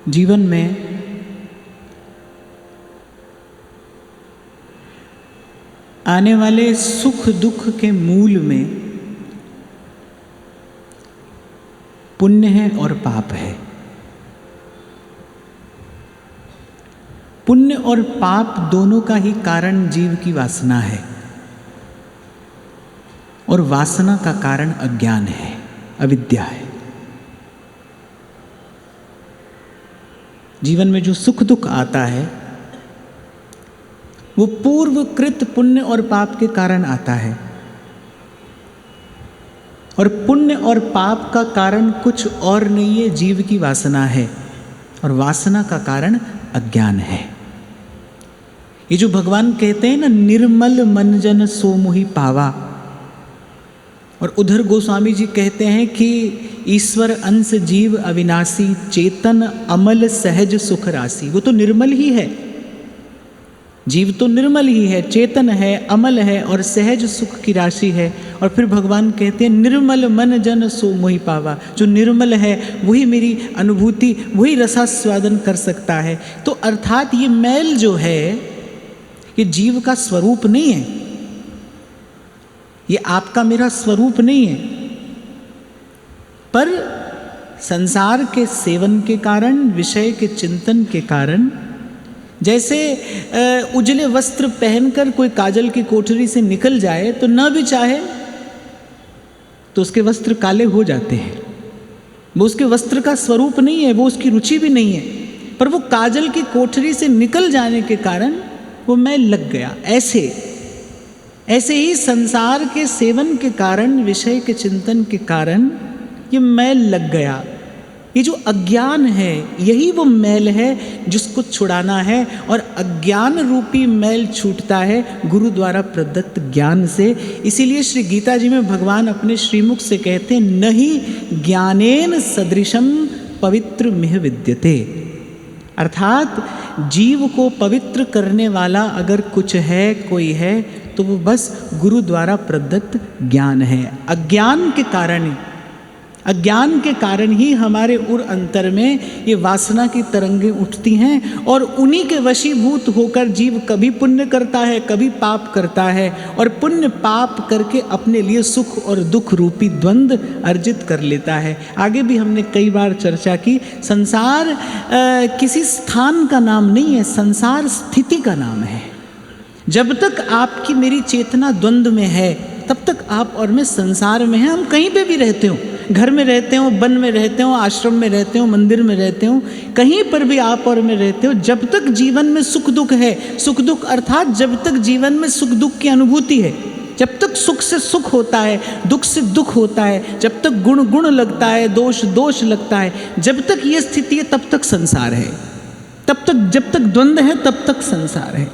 जीवन में आने वाले सुख दुख के मूल में पुण्य है और पाप है। पुण्य और पाप दोनों का ही कारण जीव की वासना है, और वासना का कारण अज्ञान है, अविद्या है। जीवन में जो सुख दुख आता है वो पूर्वकृत पुण्य और पाप के कारण आता है, और पुण्य और पाप का कारण कुछ और नहीं है, जीव की वासना है, और वासना का कारण अज्ञान है। ये जो भगवान कहते हैं ना, निर्मल मन जन सो मोहि पावा, और उधर गोस्वामी जी कहते हैं कि ईश्वर अंश जीव अविनाशी, चेतन अमल सहज सुख राशि। वो तो निर्मल ही है, जीव तो निर्मल ही है, चेतन है, अमल है और सहज सुख की राशि है। और फिर भगवान कहते हैं निर्मल मन जन सो मोहि पावा, जो निर्मल है वही मेरी अनुभूति, वही रसास्वादन कर सकता है। तो अर्थात ये मैल जो है ये जीव का स्वरूप नहीं है, ये आपका मेरा स्वरूप नहीं है, पर संसार के सेवन के कारण, विषय के चिंतन के कारण, जैसे उजले वस्त्र पहनकर कोई काजल की कोठरी से निकल जाए तो न भी चाहे तो उसके वस्त्र काले हो जाते हैं। वो उसके वस्त्र का स्वरूप नहीं है, वो उसकी रुचि भी नहीं है, पर वो काजल की कोठरी से निकल जाने के कारण वो मैल लग गया। ऐसे ही संसार के सेवन के कारण, विषय के चिंतन के कारण ये मैल लग गया। ये जो अज्ञान है यही वो मैल है जिसको छुड़ाना है, और अज्ञान रूपी मैल छूटता है गुरु द्वारा प्रदत्त ज्ञान से। इसीलिए श्री गीता जी में भगवान अपने श्रीमुख से कहते हैं, नहीं ज्ञानेन सदृशम पवित्र मिह विद्यते। अर्थात जीव को पवित्र करने वाला अगर कुछ है, कोई है, तो वो बस गुरु द्वारा प्रदत्त ज्ञान है। अज्ञान के कारण ही हमारे उर अंतर में ये वासना की तरंगें उठती हैं, और उन्हीं के वशीभूत होकर जीव कभी पुण्य करता है, कभी पाप करता है, और पुण्य पाप करके अपने लिए सुख और दुख रूपी द्वंद्व अर्जित कर लेता है। आगे भी हमने कई बार चर्चा की, संसार किसी स्थान का नाम नहीं है, संसार स्थिति का नाम है। जब तक आपकी मेरी चेतना द्वंद्व में है तब तक आप और मैं संसार में हैं। हम कहीं पे भी रहते हो, घर में रहते हो, वन में रहते हो, आश्रम में रहते हो, मंदिर में रहते हो, कहीं पर भी आप और मैं रहते हो, जब तक जीवन में सुख दुख है, सुख दुख अर्थात जब तक जीवन में सुख दुख की अनुभूति है, जब तक सुख से सुख होता है, दुख से दुख होता है, जब तक गुण गुण लगता है, दोष दोष लगता है, जब तक ये स्थिति है तब तक संसार है, तब तक जब तक द्वंद्व है तब तक संसार है।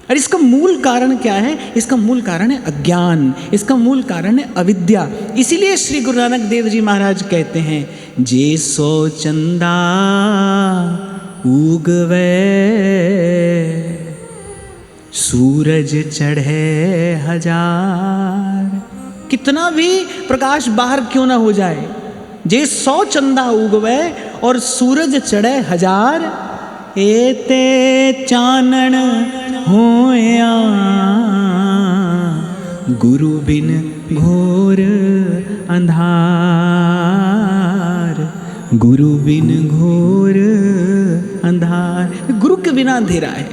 और इसका मूल कारण क्या है? इसका मूल कारण है अज्ञान, इसका मूल कारण है अविद्या। इसीलिए श्री गुरु नानक देव जी महाराज कहते हैं, जे सो चंदा उगवे सूरज चढ़े हजार। कितना भी प्रकाश बाहर क्यों ना हो जाए, जे 100 चंदा उगवे और सूरज चढ़े हजार, एते चानन होया गुरु बिन घोर अंधार। गुरु बिन घोर अंधार, गुरु के बिना अंधेरा है।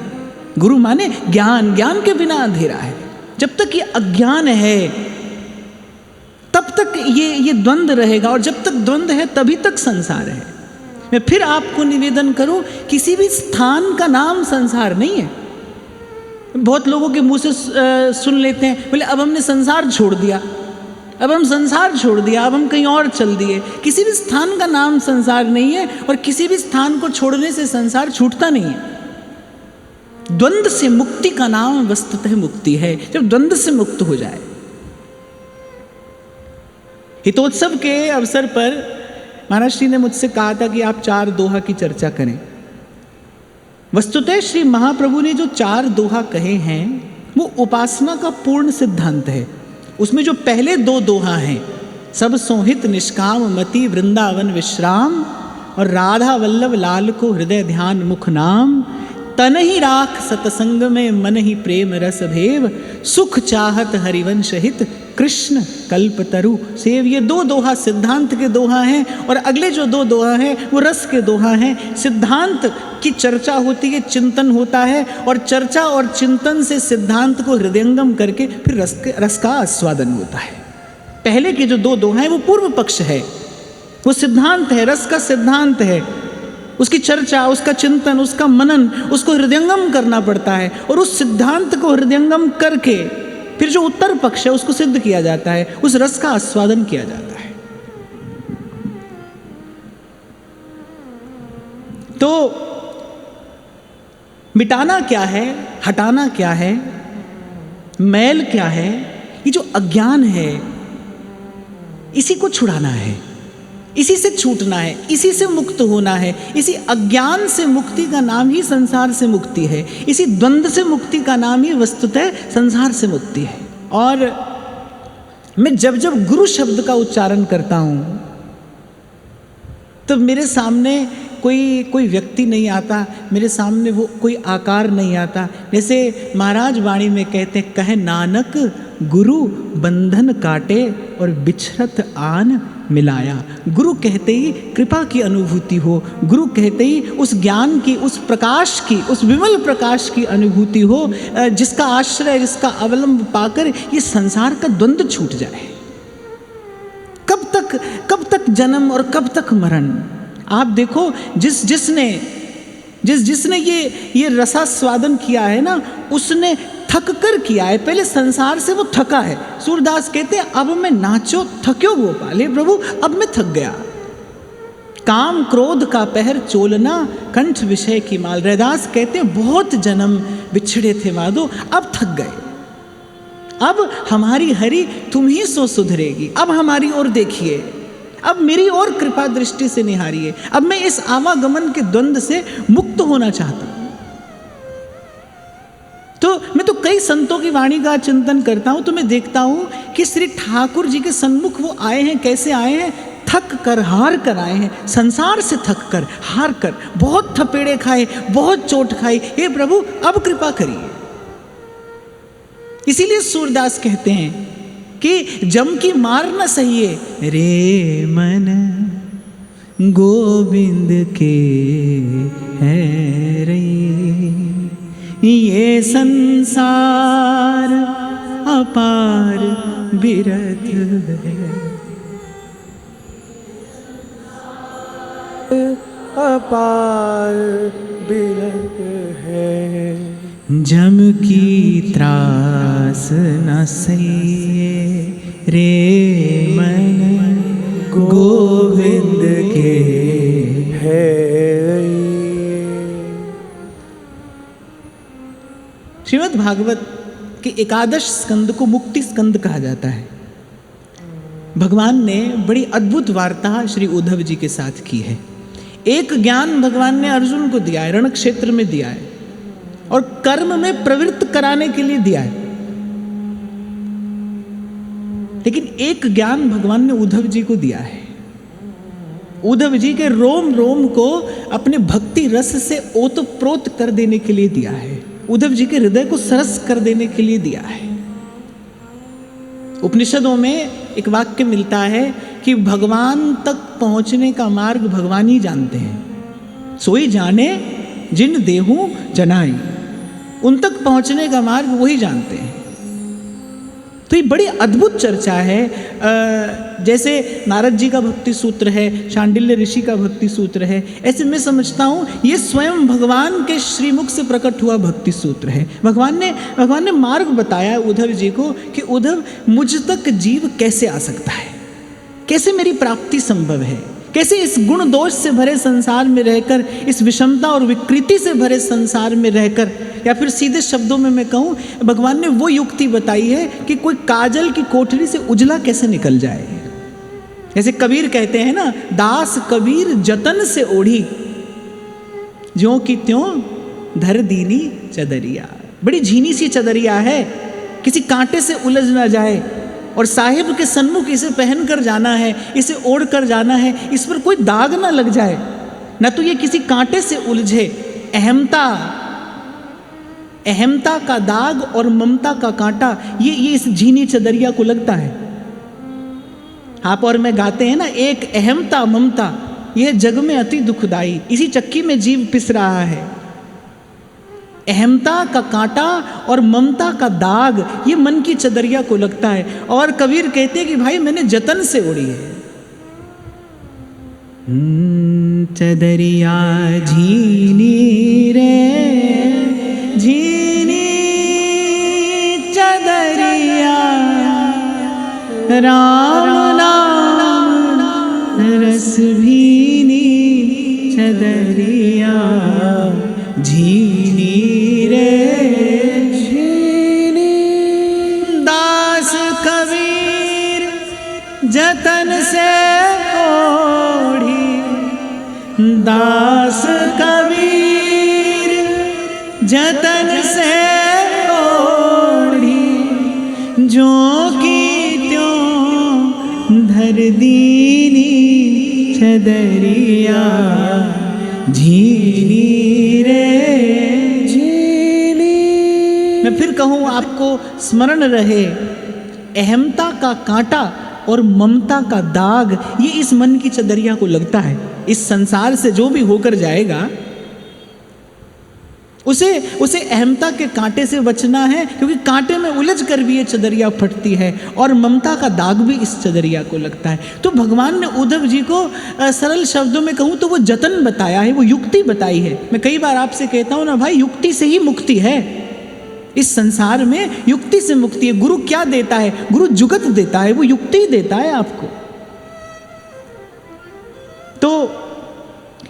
गुरु माने ज्ञान, ज्ञान के बिना अंधेरा है। जब तक ये अज्ञान है तब तक ये द्वंद्व रहेगा, और जब तक द्वंद्व है तभी तक संसार है। मैं फिर आपको निवेदन करूं, किसी भी स्थान का नाम संसार नहीं है। बहुत लोगों के मुंह से सुन लेते हैं, बोले अब हमने संसार छोड़ दिया, अब हम संसार छोड़ दिया, अब हम कहीं और चल दिए। किसी भी स्थान का नाम संसार नहीं है, और किसी भी स्थान को छोड़ने से संसार छूटता नहीं है। द्वंद्व से मुक्ति का नाम वस्तुतः मुक्ति है, जब द्वंद्व से मुक्त हो जाए। हितोत्सव के अवसर पर महाराज श्री ने मुझसे कहा था कि आप 4 दोहा की चर्चा करें। वस्तुतः श्री महाप्रभु ने जो 4 दोहा कहे हैं वो उपासना का पूर्ण सिद्धांत है। उसमें जो पहले 2 दोहा हैं, सब सोहित निष्काम मति वृंदावन विश्राम, और राधा वल्लभ लाल को हृदय ध्यान मुख नाम, तन ही राख सतसंग में मन ही प्रेम रस भेव, सुख चाहत हरिवंश हित कृष्ण कल्पतरु सेव। ये दो दोहा सिद्धांत के दोहा हैं, और अगले जो दो दोहा हैं वो रस के दोहा हैं। सिद्धांत की चर्चा होती है, चिंतन होता है, और चर्चा और चिंतन से सिद्धांत को हृदयंगम करके फिर रस का आस्वादन होता है। पहले के जो दो दोहा हैं वो पूर्व पक्ष है, वो सिद्धांत है, रस का सिद्धांत है। उसकी चर्चा, उसका चिंतन, उसका मनन, उसको हृदयंगम करना पड़ता है, और उस सिद्धांत को हृदयंगम करके फिर जो उत्तर पक्ष है उसको सिद्ध किया जाता है, उस रस का आस्वादन किया जाता है। तो मिटाना क्या है, हटाना क्या है, मैल क्या है, ये जो अज्ञान है इसी को छुड़ाना है, इसी से छूटना है, इसी से मुक्त होना है। इसी अज्ञान से मुक्ति का नाम ही संसार से मुक्ति है, इसी द्वंद्व से मुक्ति का नाम ही वस्तुतः संसार से मुक्ति है। और मैं जब जब गुरु शब्द का उच्चारण करता हूँ तो मेरे सामने कोई व्यक्ति नहीं आता, मेरे सामने वो कोई आकार नहीं आता। जैसे महाराज वाणी में कहते, कहे नानक गुरु बंधन काटे और बिछरत आन मिलाया। गुरु कहते ही कृपा की अनुभूति हो, गुरु कहते ही उस ज्ञान की, उस प्रकाश की, उस विमल प्रकाश की अनुभूति हो, जिसका आश्रय, जिसका अवलंब पाकर ये संसार का द्वंद्व छूट जाए। कब तक जन्म और कब तक मरण। आप देखो, जिसने ये रसास्वादन किया है ना, उसने थक कर किया है, पहले संसार से वो थका है। सूरदास कहते हैं, अब मैं नाचो थक्यो गोपाल, हे प्रभु अब मैं थक गया। काम क्रोध का पहर चोलना, कंठ विषय की माल। रैदास कहते हैं, बहुत जन्म बिछड़े थे माधो, अब थक गए, अब हमारी हरि तुम ही सो सुधरेगी, अब हमारी ओर देखिए, अब मेरी और कृपा दृष्टि से निहारिए, अब मैं इस आवागमन के द्वंद्व से मुक्त होना चाहता हूं। तो मैं तो कई संतों की वाणी का चिंतन करता हूं, तो मैं देखता हूं कि श्री ठाकुर जी के सन्मुख वो आए हैं, कैसे आए हैं, थक कर हार कर आए हैं। संसार से थक कर हार कर, बहुत थपेड़े खाए, बहुत चोट खाई, हे प्रभु अब कृपा करिए। इसीलिए सूरदास कहते हैं कि जम की मार न सहिए, रे मन गोविंद के है रे, ये संसार अपार बिरथ है, अपार बिरथ है। जम की त्रास न सहिए, रे मन गोविंद के है। श्रीमद् भागवत के एकादश स्कंद को मुक्ति स्कंद कहा जाता है। भगवान ने बड़ी अद्भुत वार्ता श्री उद्धव जी के साथ की है। एक ज्ञान भगवान ने अर्जुन को दिया है, रण क्षेत्र में दिया है, और कर्म में प्रवृत्त कराने के लिए दिया है। लेकिन एक ज्ञान भगवान ने उद्धव जी को दिया है, उद्धव जी के रोम रोम को अपने भक्ति रस से ओतप्रोत कर देने के लिए दिया है, उद्धव जी के हृदय को सरस कर देने के लिए दिया है। उपनिषदों में एक वाक्य मिलता है कि भगवान तक पहुंचने का मार्ग भगवान ही जानते हैं, सोई जाने जिन देहू जनाई, उन तक पहुंचने का मार्ग वही जानते हैं। तो ये बड़ी अद्भुत चर्चा है। जैसे नारद जी का भक्ति सूत्र है, शांडिल्य ऋषि का भक्ति सूत्र है, ऐसे मैं समझता हूँ ये स्वयं भगवान के श्रीमुख से प्रकट हुआ भक्ति सूत्र है। भगवान ने मार्ग बताया उद्धव जी को कि उद्धव मुझ तक जीव कैसे आ सकता है, कैसे मेरी प्राप्ति संभव है, कैसे इस गुण दोष से भरे संसार में रहकर, इस विषमता और विकृति से भरे संसार में रहकर, या फिर सीधे शब्दों में मैं कहूँ, भगवान ने वो युक्ति बताई है कि कोई काजल की कोठरी से उजला कैसे निकल जाए। जैसे कबीर कहते हैं ना, दास कबीर जतन से ओढ़ी, ज्यों की त्यों धर दीनी चदरिया। बड़ी झीनी सी चदरिया है, किसी कांटे से उलझ ना जाए, और साहिब के सन्मुख इसे पहन कर जाना है, इसे ओढ़ कर जाना है, इस पर कोई दाग ना लग जाए। न तो ये किसी कांटे से उलझे। अहमता का दाग और ममता का कांटा ये इस झीनी चदरिया को लगता है। आप और मैं गाते हैं ना, एक अहमता ममता यह जग में अति दुखदाई, इसी चक्की में जीव पिस रहा है। अहमता का कांटा और ममता का दाग ये मन की चदरिया को लगता है। और कबीर कहते हैं कि भाई मैंने जतन से उड़ी है। चदरिया झीनी रे झीनी चदरिया, राम नाम रस भीनी चदरिया, झीनी रे झीनी। दास कबीर जतन से ओढ़ी, दास कबीर जतन से ओढ़ी, जो की त्यों धर दीनी चदरिया, झीनी रे झीनी। मैं फिर कहूँ आपको स्मरण रहे, अहमता का कांटा और ममता का दाग ये इस मन की चदरिया को लगता है। इस संसार से जो भी होकर जाएगा उसे अहमता के कांटे से बचना है, क्योंकि कांटे में उलझ कर भी ये चदरिया फटती है और ममता का दाग भी इस चदरिया को लगता है। तो भगवान ने उद्धव जी को सरल शब्दों में कहूँ तो वो जतन बताया है, वो युक्ति बताई है। मैं कई बार आपसे कहता हूँ ना भाई, युक्ति से ही मुक्ति है। इस संसार में युक्ति से मुक्ति है। गुरु क्या देता है? गुरु जुगत देता है, वो युक्ति ही देता है आपको। तो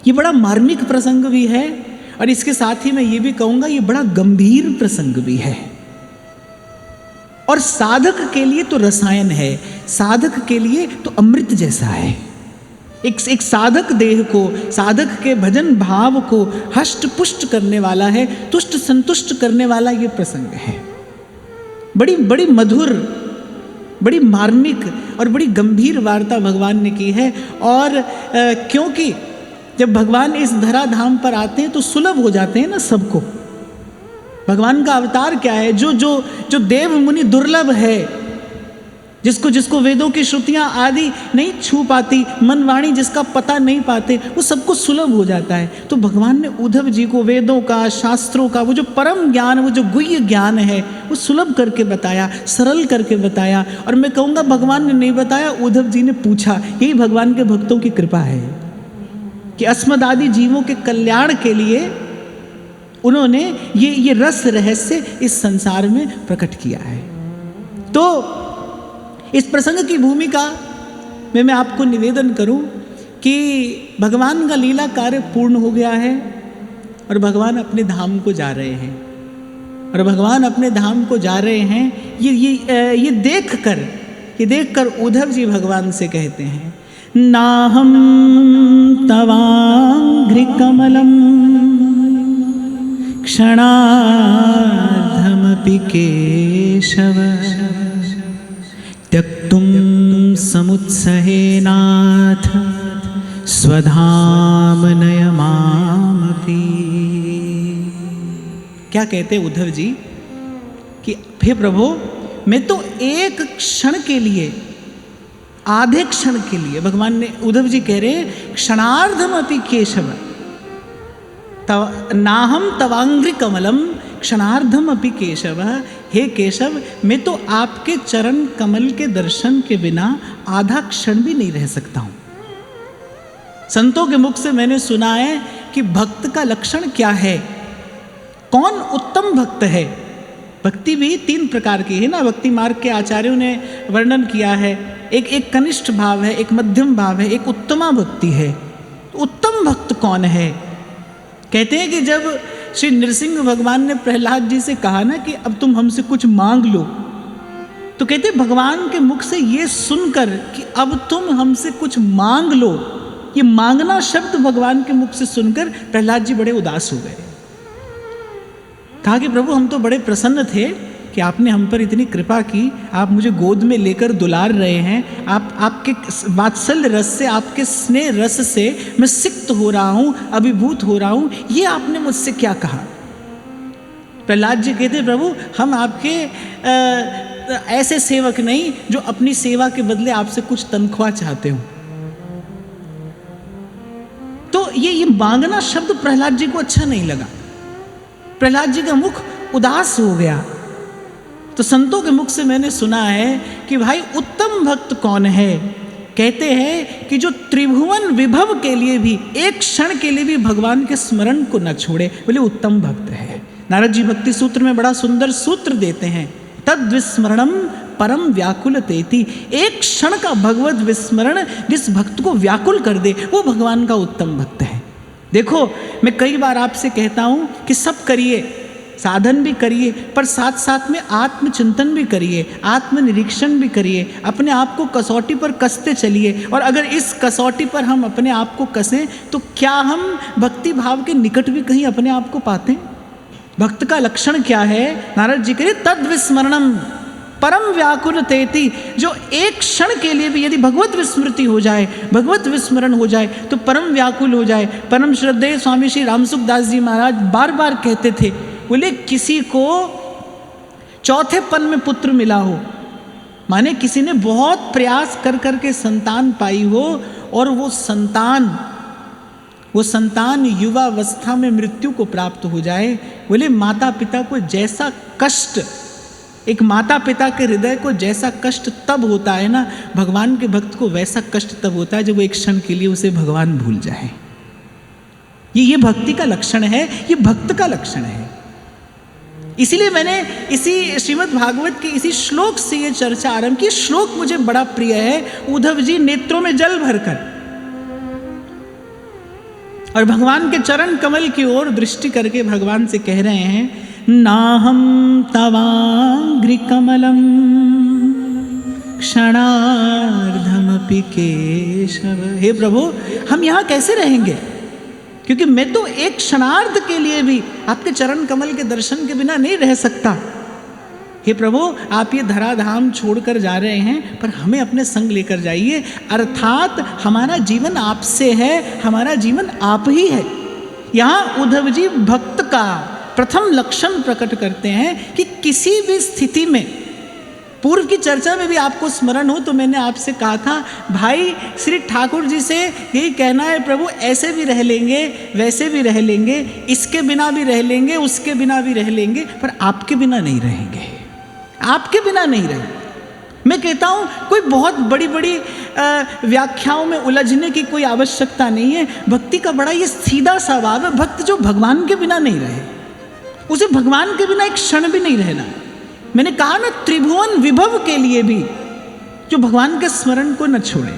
ये बड़ा मार्मिक प्रसंग भी है और इसके साथ ही मैं ये भी कहूंगा ये बड़ा गंभीर प्रसंग भी है। और साधक के लिए तो रसायन है, साधक के लिए तो अमृत जैसा है। एक साधक देह को, साधक के भजन भाव को हष्ट पुष्ट करने वाला है, तुष्ट संतुष्ट करने वाला ये प्रसंग है। बड़ी बड़ी मधुर, बड़ी मार्मिक और बड़ी गंभीर वार्ता भगवान ने की है। और क्योंकि जब भगवान इस धराधाम पर आते हैं तो सुलभ हो जाते हैं ना सबको। भगवान का अवतार क्या है? जो देव मुनि दुर्लभ है, जिसको वेदों की श्रुतियां आदि नहीं छू पाती, मन वाणी जिसका पता नहीं पाते, वो सबको सुलभ हो जाता है। तो भगवान ने उद्धव जी को वेदों का, शास्त्रों का, वो जो परम ज्ञान, वो जो गुह्य ज्ञान है, वो सुलभ करके बताया, सरल करके बताया। और मैं कहूँगा भगवान ने नहीं बताया, उद्धव जी ने पूछा। यही भगवान के भक्तों की कृपा है कि अस्मदादि जीवों के कल्याण के लिए उन्होंने ये रस रहस्य इस संसार में प्रकट किया है। तो इस प्रसंग की भूमिका में मैं आपको निवेदन करूं कि भगवान का लीला कार्य पूर्ण हो गया है और भगवान अपने धाम को जा रहे हैं। और भगवान अपने धाम को जा रहे हैं, ये देखकर उद्धव जी भगवान से कहते हैं, नाहं तवांघ्रिकमलं क्षणार्धमपि केशव, त्यक्तुं समुत्सहेनाथ स्वधाम नयमामपि। क्या कहते उद्धव जी कि हे प्रभु, मैं तो एक क्षण के लिए, आधे क्षण के लिए, भगवान ने, उद्धव जी कह रहे हैं क्षणार्धमपि केशव, नाहम तवांघ्रि कमलम क्षणार्धम अपि केशव। हे केशव, मैं तो आपके चरण कमल के दर्शन के बिना आधा क्षण भी नहीं रह सकता हूं। संतों के मुख से मैंने सुना है कि भक्त का लक्षण क्या है, कौन उत्तम भक्त है। भक्ति भी 3 प्रकार की है ना, भक्ति मार्ग के आचार्यों ने वर्णन किया है। एक कनिष्ठ भाव है, एक मध्यम भाव है, एक उत्तमा भक्ति है। उत्तम भक्त कौन है? कहते हैं कि जब श्री नृसिंह भगवान ने प्रहलाद जी से कहा ना कि अब तुम हमसे कुछ मांग लो, तो कहते भगवान के मुख से ये सुनकर कि अब तुम हमसे कुछ मांग लो, ये मांगना शब्द भगवान के मुख से सुनकर प्रहलाद जी बड़े उदास हो गए। कहा कि प्रभु, हम तो बड़े प्रसन्न थे कि आपने हम पर इतनी कृपा की, आप मुझे गोद में लेकर दुलार रहे हैं, आपके वात्सल्य रस से, आपके स्नेह रस से मैं सिक्त हो रहा हूँ, अभिभूत हो रहा हूँ, ये आपने मुझसे क्या कहा। प्रहलाद जी कहते प्रभु हम आपके ऐसे सेवक नहीं जो अपनी सेवा के बदले आपसे कुछ तनख्वाह चाहते हो। तो ये मांगना शब्द प्रहलाद जी को अच्छा नहीं लगा, प्रहलाद जी का मुख उदास हो गया। तो संतों के मुख से मैंने सुना है कि भाई उत्तम भक्त कौन है, कहते हैं कि जो त्रिभुवन विभव के लिए भी, एक क्षण के लिए भी भगवान के स्मरण को न छोड़े, बोले उत्तम भक्त है। नारद जी भक्ति सूत्र में बड़ा सुंदर सूत्र देते हैं, तद विस्मरणम परम व्याकुल तेति। एक क्षण का भगवत विस्मरण जिस भक्त को व्याकुल कर दे वो भगवान का उत्तम भक्त है। देखो मैं कई बार आपसे कहता हूँ कि सब करिए, साधन भी करिए, पर साथ साथ में आत्मचिंतन भी करिए, आत्मनिरीक्षण भी करिए, अपने आप को कसौटी पर कसते चलिए। और अगर इस कसौटी पर हम अपने आप को कसें तो क्या हम भक्ति भाव के निकट भी कहीं अपने आप को पाते हैं। भक्त का लक्षण क्या है, नारद जी कह रहे तद विस्मरणम परम व्याकुल तेति। जो एक क्षण के लिए भी यदि भगवत विस्मृति हो जाए, भगवत विस्मरण हो जाए तो परम व्याकुल हो जाए। परम श्रद्धेय स्वामी श्री रामसुखदास जी महाराज बार बार कहते थे, बोले किसी को चौथे पन में पुत्र मिला हो, माने किसी ने बहुत प्रयास कर कर के संतान पाई हो और वो संतान युवावस्था में मृत्यु को प्राप्त हो जाए, बोले माता पिता को जैसा कष्ट, एक माता पिता के हृदय को जैसा कष्ट तब होता है ना, भगवान के भक्त को वैसा कष्ट तब होता है जब वो एक क्षण के लिए उसे भगवान भूल जाए। ये भक्ति का लक्षण है, ये भक्त का लक्षण है। इसीलिए मैंने इसी श्रीमद् भागवत के इसी श्लोक से ये चर्चा आरंभ की। श्लोक मुझे बड़ा प्रिय है। उद्धव जी नेत्रों में जल भरकर और भगवान के चरण कमल की ओर दृष्टि करके भगवान से कह रहे हैं, नाहम तवांग्रि कमलम क्षणार्धमपि केशव। हे प्रभु हम यहाँ कैसे रहेंगे, क्योंकि मैं तो एक क्षणार्ध के लिए भी आपके चरण कमल के दर्शन के बिना नहीं रह सकता। हे प्रभु आप ये धराधाम छोड़कर जा रहे हैं, पर हमें अपने संग लेकर जाइए, अर्थात हमारा जीवन आपसे है, हमारा जीवन आप ही है। यहाँ उद्धव जी भक्त का प्रथम लक्षण प्रकट करते हैं कि किसी भी स्थिति में, पूर्व की चर्चा में भी आपको स्मरण हो तो मैंने आपसे कहा था भाई श्री ठाकुर जी से यही कहना है, प्रभु ऐसे भी रह लेंगे, वैसे भी रह लेंगे, इसके बिना भी रह लेंगे, उसके बिना भी रह लेंगे, पर आपके बिना नहीं रहेंगे, आपके बिना नहीं रहेंगे। मैं कहता हूँ कोई बहुत बड़ी बड़ी व्याख्याओं में उलझने की कोई आवश्यकता नहीं है। भक्ति का बड़ा ये सीधा स्वभाव है, भक्त जो भगवान के बिना नहीं रहे, उसे भगवान के बिना एक क्षण भी नहीं रहना। मैंने कहा ना, त्रिभुवन विभव के लिए भी जो भगवान के स्मरण को न छोड़े।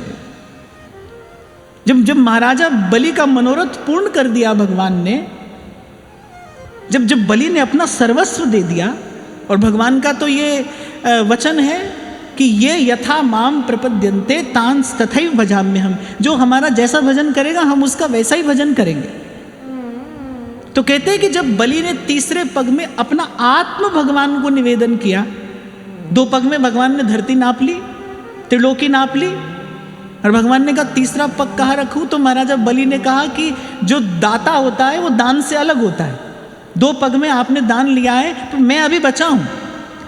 जब महाराजा बलि का मनोरथ पूर्ण कर दिया भगवान ने, जब बलि ने अपना सर्वस्व दे दिया, और भगवान का तो ये वचन है कि ये यथा माम प्रपद्यन्ते तांस तथैव भजाम्यहम्, जो हमारा जैसा भजन करेगा हम उसका वैसा ही भजन करेंगे। तो कहते हैं कि जब बलि ने तीसरे पग में अपना आत्म भगवान को निवेदन किया, 2 पग में भगवान ने धरती नाप ली, त्रिलोकी नाप ली, और भगवान ने कहा तीसरा पग कहाँ रखूं, तो महाराजा बलि ने कहा कि जो दाता होता है वो दान से अलग होता है। 2 पग में आपने दान लिया है, तो मैं अभी बचा हूं,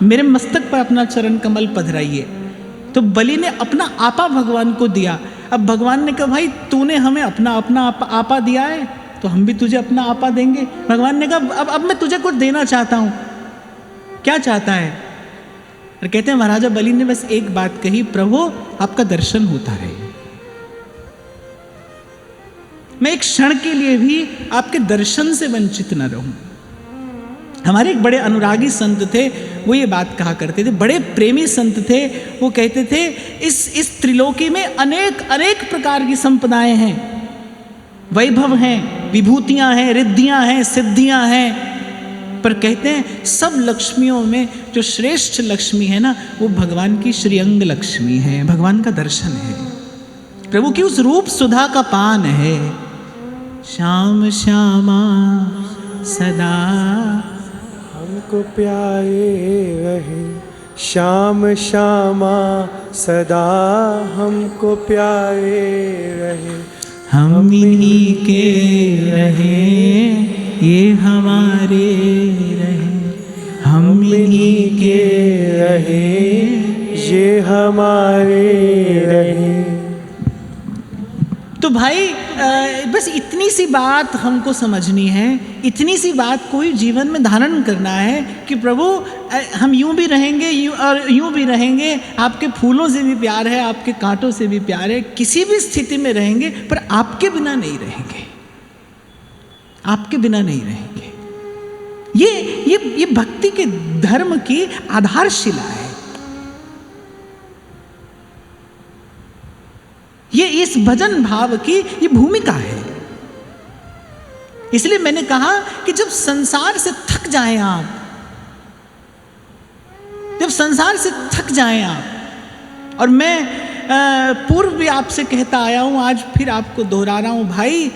मेरे मस्तक पर अपना चरण कमल पधराइए। तो बलि ने अपना आपा भगवान को दिया। अब भगवान ने कहा भाई तूने हमें अपना आपा दिया है, तो हम भी तुझे अपना आपा देंगे। भगवान ने कहा अब मैं तुझे कुछ देना चाहता हूं। क्या चाहता है? और कहते हैं महाराजा बलि ने बस एक बात कही, प्रभु आपका दर्शन होता रहे, मैं एक क्षण के लिए भी आपके दर्शन से वंचित न रहूं। हमारे एक बड़े अनुरागी संत थे, वो ये बात कहा करते थे, बड़े प्रेमी संत थे। वो कहते थे इस त्रिलोकी में अनेक प्रकार की संपदाएं हैं, वैभव हैं, विभूतियां हैं, रिद्धियां हैं, सिद्धियां हैं, पर कहते हैं सब लक्ष्मियों में जो श्रेष्ठ लक्ष्मी है ना, वो भगवान की श्रीअंग लक्ष्मी है, भगवान का दर्शन है, प्रभु की उस रूप सुधा का पान है। श्याम श्यामा सदा हमको प्यारे रहे, श्याम श्यामा सदा हमको प्यारे रहे। हम इन्हीं के रहे, ये हमारे रहे, हम इन्हीं के रहे, ये हमारे रहे। तो भाई बस इतनी सी बात हमको समझनी है, इतनी सी बात कोई जीवन में धारण करना है कि प्रभु हम यूं भी रहेंगे, यूं भी रहेंगे, आपके फूलों से भी प्यार है, आपके कांटों से भी प्यार है, किसी भी स्थिति में रहेंगे पर आपके बिना नहीं रहेंगे, आपके बिना नहीं रहेंगे। ये भक्ति के धर्म की आधारशिला है। ये इस भजन भाव की ये भूमिका है। इसलिए मैंने कहा कि जब संसार से थक जाएं आप, जब संसार से थक जाएं आप, और मैं पूर्व भी आपसे कहता आया हूं, आज फिर आपको दोहरा रहा हूं भाई,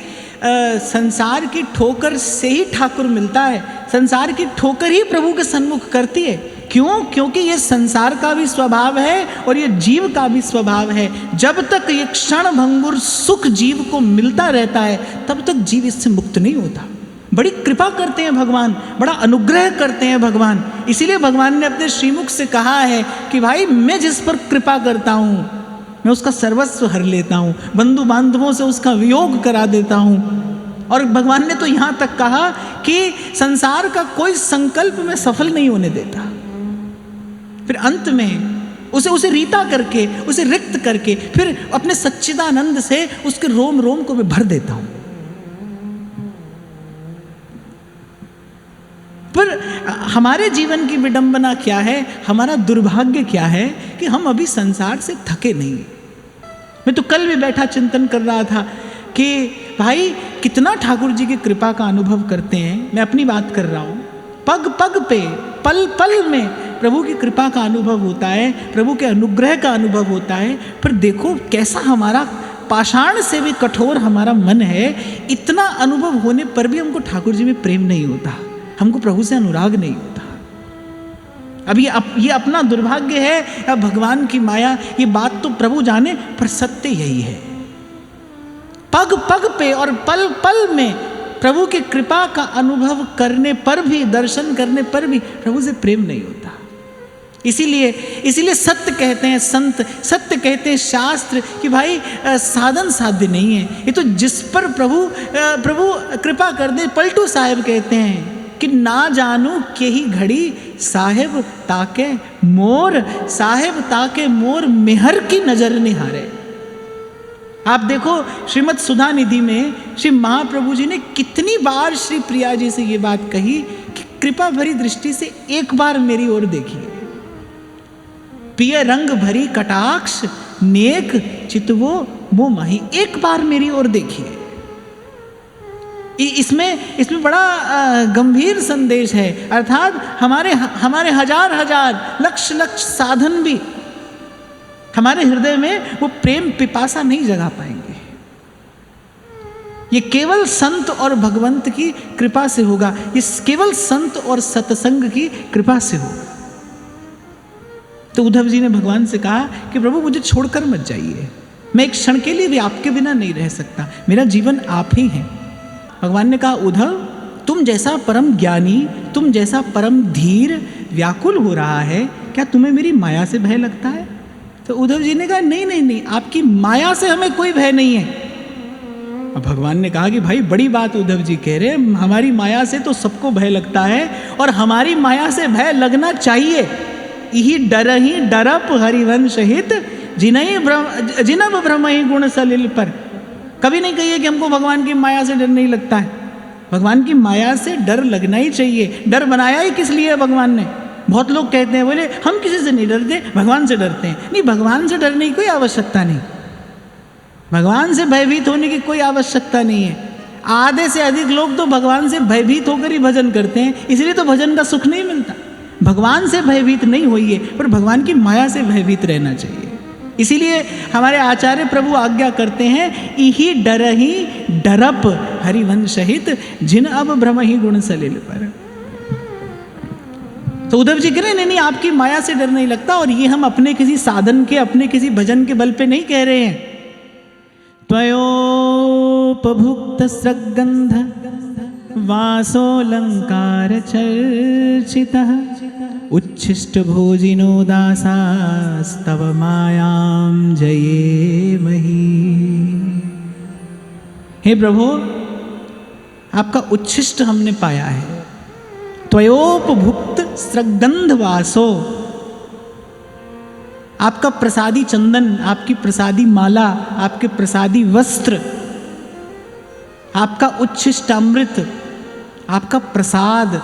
संसार की ठोकर से ही ठाकुर मिलता है, संसार की ठोकर ही प्रभु के सन्मुख करती है। क्यों? क्योंकि ये संसार का भी स्वभाव है और ये जीव का भी स्वभाव है। जब तक ये क्षण भंगुर सुख जीव को मिलता रहता है तब तक जीव इससे मुक्त नहीं होता। बड़ी कृपा करते हैं भगवान, बड़ा अनुग्रह करते हैं भगवान। इसीलिए भगवान ने अपने श्रीमुख से कहा है कि भाई मैं जिस पर कृपा करता हूँ मैं उसका सर्वस्व हर लेता हूँ, बंधु बांधवों से उसका वियोग करा देता हूँ। और भगवान ने तो यहाँ तक कहा कि संसार का कोई संकल्प मैं सफल नहीं होने देता, फिर अंत में उसे रीता करके, उसे रिक्त करके फिर अपने सच्चिदानंद से उसके रोम रोम को मैं भर देता हूं। पर हमारे जीवन की विडंबना क्या है, हमारा दुर्भाग्य क्या है कि हम अभी संसार से थके नहीं। मैं तो कल भी बैठा चिंतन कर रहा था कि भाई कितना ठाकुर जी की कृपा का अनुभव करते हैं। मैं अपनी बात कर रहा हूं, पग पग पे, पल पल में प्रभु की कृपा का अनुभव होता है, प्रभु के अनुग्रह का अनुभव होता है। पर देखो कैसा हमारा पाषाण से भी कठोर हमारा मन है, इतना अनुभव होने पर भी हमको ठाकुर जी में प्रेम नहीं होता, हमको प्रभु से अनुराग नहीं होता। अब ये अपना दुर्भाग्य है, अब भगवान की माया, ये बात तो प्रभु जाने, पर सत्य यही है। पग पग पे और पल पल में प्रभु की कृपा का अनुभव करने पर भी, दर्शन करने पर भी प्रभु से प्रेम नहीं होता। इसीलिए सत्य कहते हैं संत, सत्य कहते हैं शास्त्र कि भाई साधन साध्य नहीं है, ये तो जिस पर प्रभु कृपा कर दे। पलटू साहेब कहते हैं कि ना जानू के ही घड़ी साहेब ताके मोर, साहेब ताके मोर मेहर की नजर निहारे। आप देखो श्रीमद् सुधा निधि में श्री महाप्रभु जी ने कितनी बार श्री प्रिया जी से ये बात कही कि कृपा भरी दृष्टि से एक बार मेरी ओर देखिए, पिय रंग भरी कटाक्ष नेक चितवो वो माही, एक बार मेरी ओर देखिए। इसमें बड़ा गंभीर संदेश है। अर्थात हमारे हजार हजार लक्ष लक्ष साधन भी हमारे हृदय में वो प्रेम पिपासा नहीं जगा पाएंगे। ये केवल संत और भगवंत की कृपा से होगा, ये केवल संत और सत्संग की कृपा से होगा। तो उद्धव जी ने भगवान से कहा कि प्रभु मुझे छोड़कर मत जाइए, मैं एक क्षण के लिए भी आपके बिना नहीं रह सकता, मेरा जीवन आप ही हैं। भगवान ने कहा उद्धव तुम जैसा परम ज्ञानी, तुम जैसा परम धीर व्याकुल हो रहा है, क्या तुम्हें मेरी माया से भय लगता है? तो उद्धव जी ने कहा नहीं, आपकी माया से हमें कोई भय नहीं है। अब भगवान ने कहा कि भाई बड़ी बात उद्धव जी कह रहे हैं, हमारी माया से तो सबको भय लगता है और हमारी माया से भय लगना चाहिए। यही डरहि डरप हरिवंश हित जिनब ब्रह्म ही गुण सलिल पर। कभी नहीं कहिए कि हमको भगवान की माया से डर नहीं लगता है, भगवान की माया से डर लगना ही चाहिए। डर बनाया ही किस लिए भगवान ने? बहुत लोग कहते हैं बोले हम किसी से नहीं डरते, भगवान से डरते हैं। नहीं, भगवान से डरने की कोई आवश्यकता नहीं, भगवान से भयभीत होने की कोई आवश्यकता नहीं है। आधे से अधिक लोग तो भगवान से भयभीत होकर ही भजन करते हैं, इसलिए तो भजन का सुख नहीं मिलता। भगवान से भयभीत नहीं होइए, पर भगवान की माया से भयभीत रहना चाहिए। इसीलिए हमारे आचार्य प्रभु आज्ञा करते हैं, इही डरहि डरप हरिवंश हित जिन अब भ्रम ही गुण सलिल पर। तो उद्धव जी कह रहे नहीं नहीं, आपकी माया से डर नहीं लगता, और ये हम अपने किसी साधन के, अपने किसी भजन के बल पे नहीं कह रहे हैं। त्वयोपभुक्त स्रग्गंध वासोलंकार चर्चितः उच्छिष्ट भोजिनो दासास्तव मायां जयेमहि। हे प्रभु, आपका उच्छिष्ट हमने पाया है। त्वयोपभुक्त स्रग्गंध वासो, आपका प्रसादी चंदन, आपकी प्रसादी माला, आपके प्रसादी वस्त्र, आपका उच्छिष्टामृत, आपका प्रसाद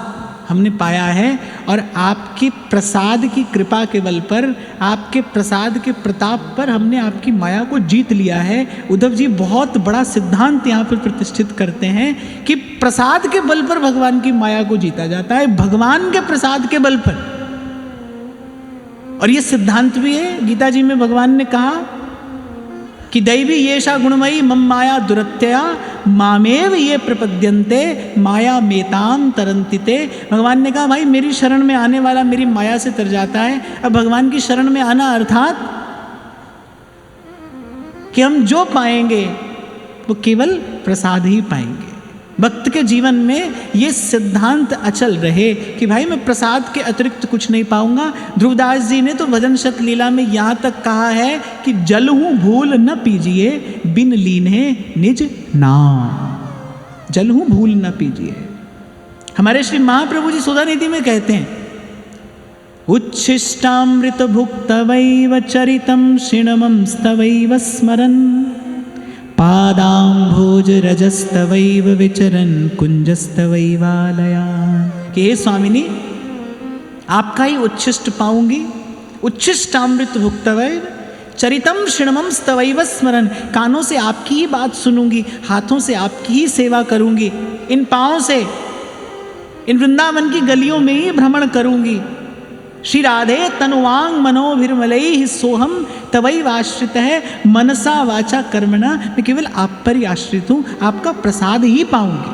हमने पाया है। और आपके प्रसाद की कृपा के बल पर, आपके प्रसाद के प्रताप पर हमने आपकी माया को जीत लिया है। उद्धव जी बहुत बड़ा सिद्धांत यहाँ पर प्रतिष्ठित करते हैं कि प्रसाद के बल पर भगवान की माया को जीता जाता है, भगवान के प्रसाद के बल पर। और ये सिद्धांत भी है, गीता जी में भगवान ने कहा कि दैवी येषा गुणमयी मम माया दुरत्यया मामेव ये प्रपद्यन्ते माया मेताम तरन्तिते। भगवान ने कहा भाई मेरी शरण में आने वाला मेरी माया से तर जाता है। अब भगवान की शरण में आना अर्थात कि हम जो पाएंगे वो केवल प्रसाद ही पाएंगे। भक्त के जीवन में ये सिद्धांत अचल रहे कि भाई मैं प्रसाद के अतिरिक्त कुछ नहीं पाऊंगा। ध्रुवदास जी ने तो भजन शत लीला में यहाँ तक कहा है कि जल हूँ भूल न पीजिए बिन लीने निज नाम। जल हूँ भूल न पीजिए। हमारे श्री महाप्रभु जी सुधानिधि में कहते हैं उच्छिष्टामृत भुक्तवैव चरितं क्षीणमं स्तवैव स्मरन् पादाम्भोज रजस्तवैव विचरन् कुंजस्तवैवालयान्। कि हे स्वामिनी, आपका ही उच्छिष्ट पाऊंगी। उच्छिष्टामृत भुक्तवैव चरितम क्षीणमं स्तवैव स्मरन्, कानों से आपकी ही बात सुनूंगी, हाथों से आपकी ही सेवा करूंगी, इन पाँव से इन वृंदावन की गलियों में ही भ्रमण करूंगी। श्री राधे तनुवांग मनोभिर्मलैः सोहम तवैव आश्रित है मनसा वाचा कर्मणा। मैं केवल आप पर ही आश्रित हूँ, आपका प्रसाद ही पाऊंगी।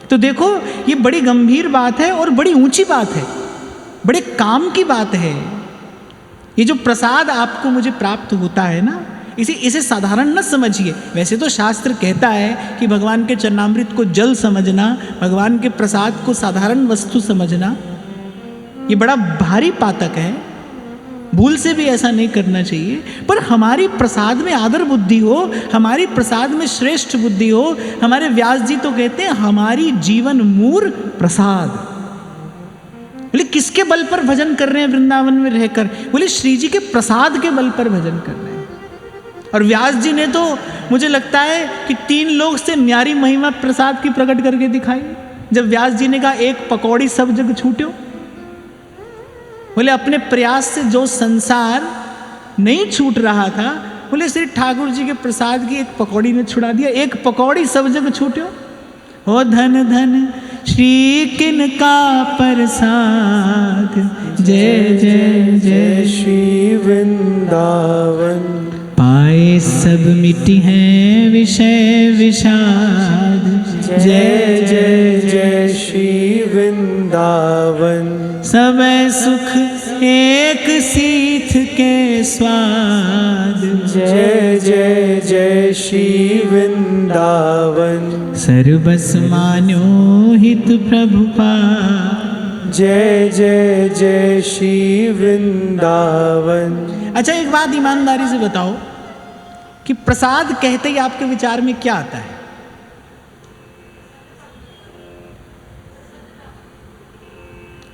तो देखो ये बड़ी गंभीर बात है और बड़ी ऊंची बात है, बड़े काम की बात है। ये जो प्रसाद आपको मुझे प्राप्त होता है ना, इसे साधारण न समझिए। वैसे तो शास्त्र कहता है कि भगवान के चरणामृत को जल समझना, भगवान के प्रसाद को साधारण वस्तु समझना, ये बड़ा भारी पातक है। भूल से भी ऐसा नहीं करना चाहिए। पर हमारी प्रसाद में आदर बुद्धि हो, हमारी प्रसाद में श्रेष्ठ बुद्धि हो। हमारे व्यास जी तो कहते हैं हमारी जीवन मूर प्रसाद। बोले किसके बल पर भजन कर रहे हैं वृंदावन में रहकर? बोले श्री जी के प्रसाद के बल पर भजन कर रहे हैं। और व्यास जी ने तो मुझे लगता है कि 3 लोग से न्यारी महिमा प्रसाद की प्रकट करके दिखाई। जब व्यास जी ने कहा एक पकौड़ी सब जग छूट्यो, बोले अपने प्रयास से जो संसार नहीं छूट रहा था, बोले श्री ठाकुर जी के प्रसाद की एक पकौड़ी ने छुड़ा दिया। एक पकौड़ी सब जग छूट्यो। हो धन धन श्री किन का प्रसाद, जय जय जय श्री वृंदावन। पाए सब मिट्टी हैं विषय विषाद, जय जय जय श्री वृंदावन। सब सुख एक सीथ के स्वाद, जय जय जय श्री वृंदावन। सर्वस मान्यो हित प्रभुपाद, जय जय जय श्री वृंदावन। अच्छा एक बात ईमानदारी से बताओ कि प्रसाद कहते ही आपके विचार में क्या आता है?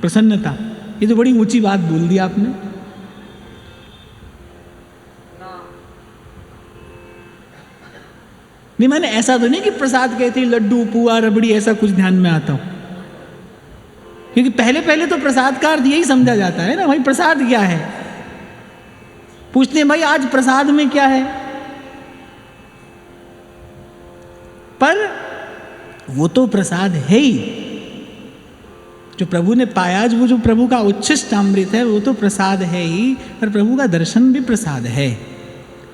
प्रसन्नता। ये तो बड़ी ऊंची बात बोल दी आपने। नहीं मैंने ऐसा तो नहीं कि प्रसाद कहते ही लड्डू पुआ रबड़ी ऐसा कुछ ध्यान में आता हो, क्योंकि पहले तो प्रसाद का अर्थ यही समझा जाता है ना, भाई प्रसाद क्या है। पूछते हैं भाई आज प्रसाद में क्या है, पर वो तो प्रसाद है ही जो प्रभु ने पाया। वो जो प्रभु का उच्छिष्ट अमृत है वो तो प्रसाद है ही, पर प्रभु का दर्शन भी प्रसाद है।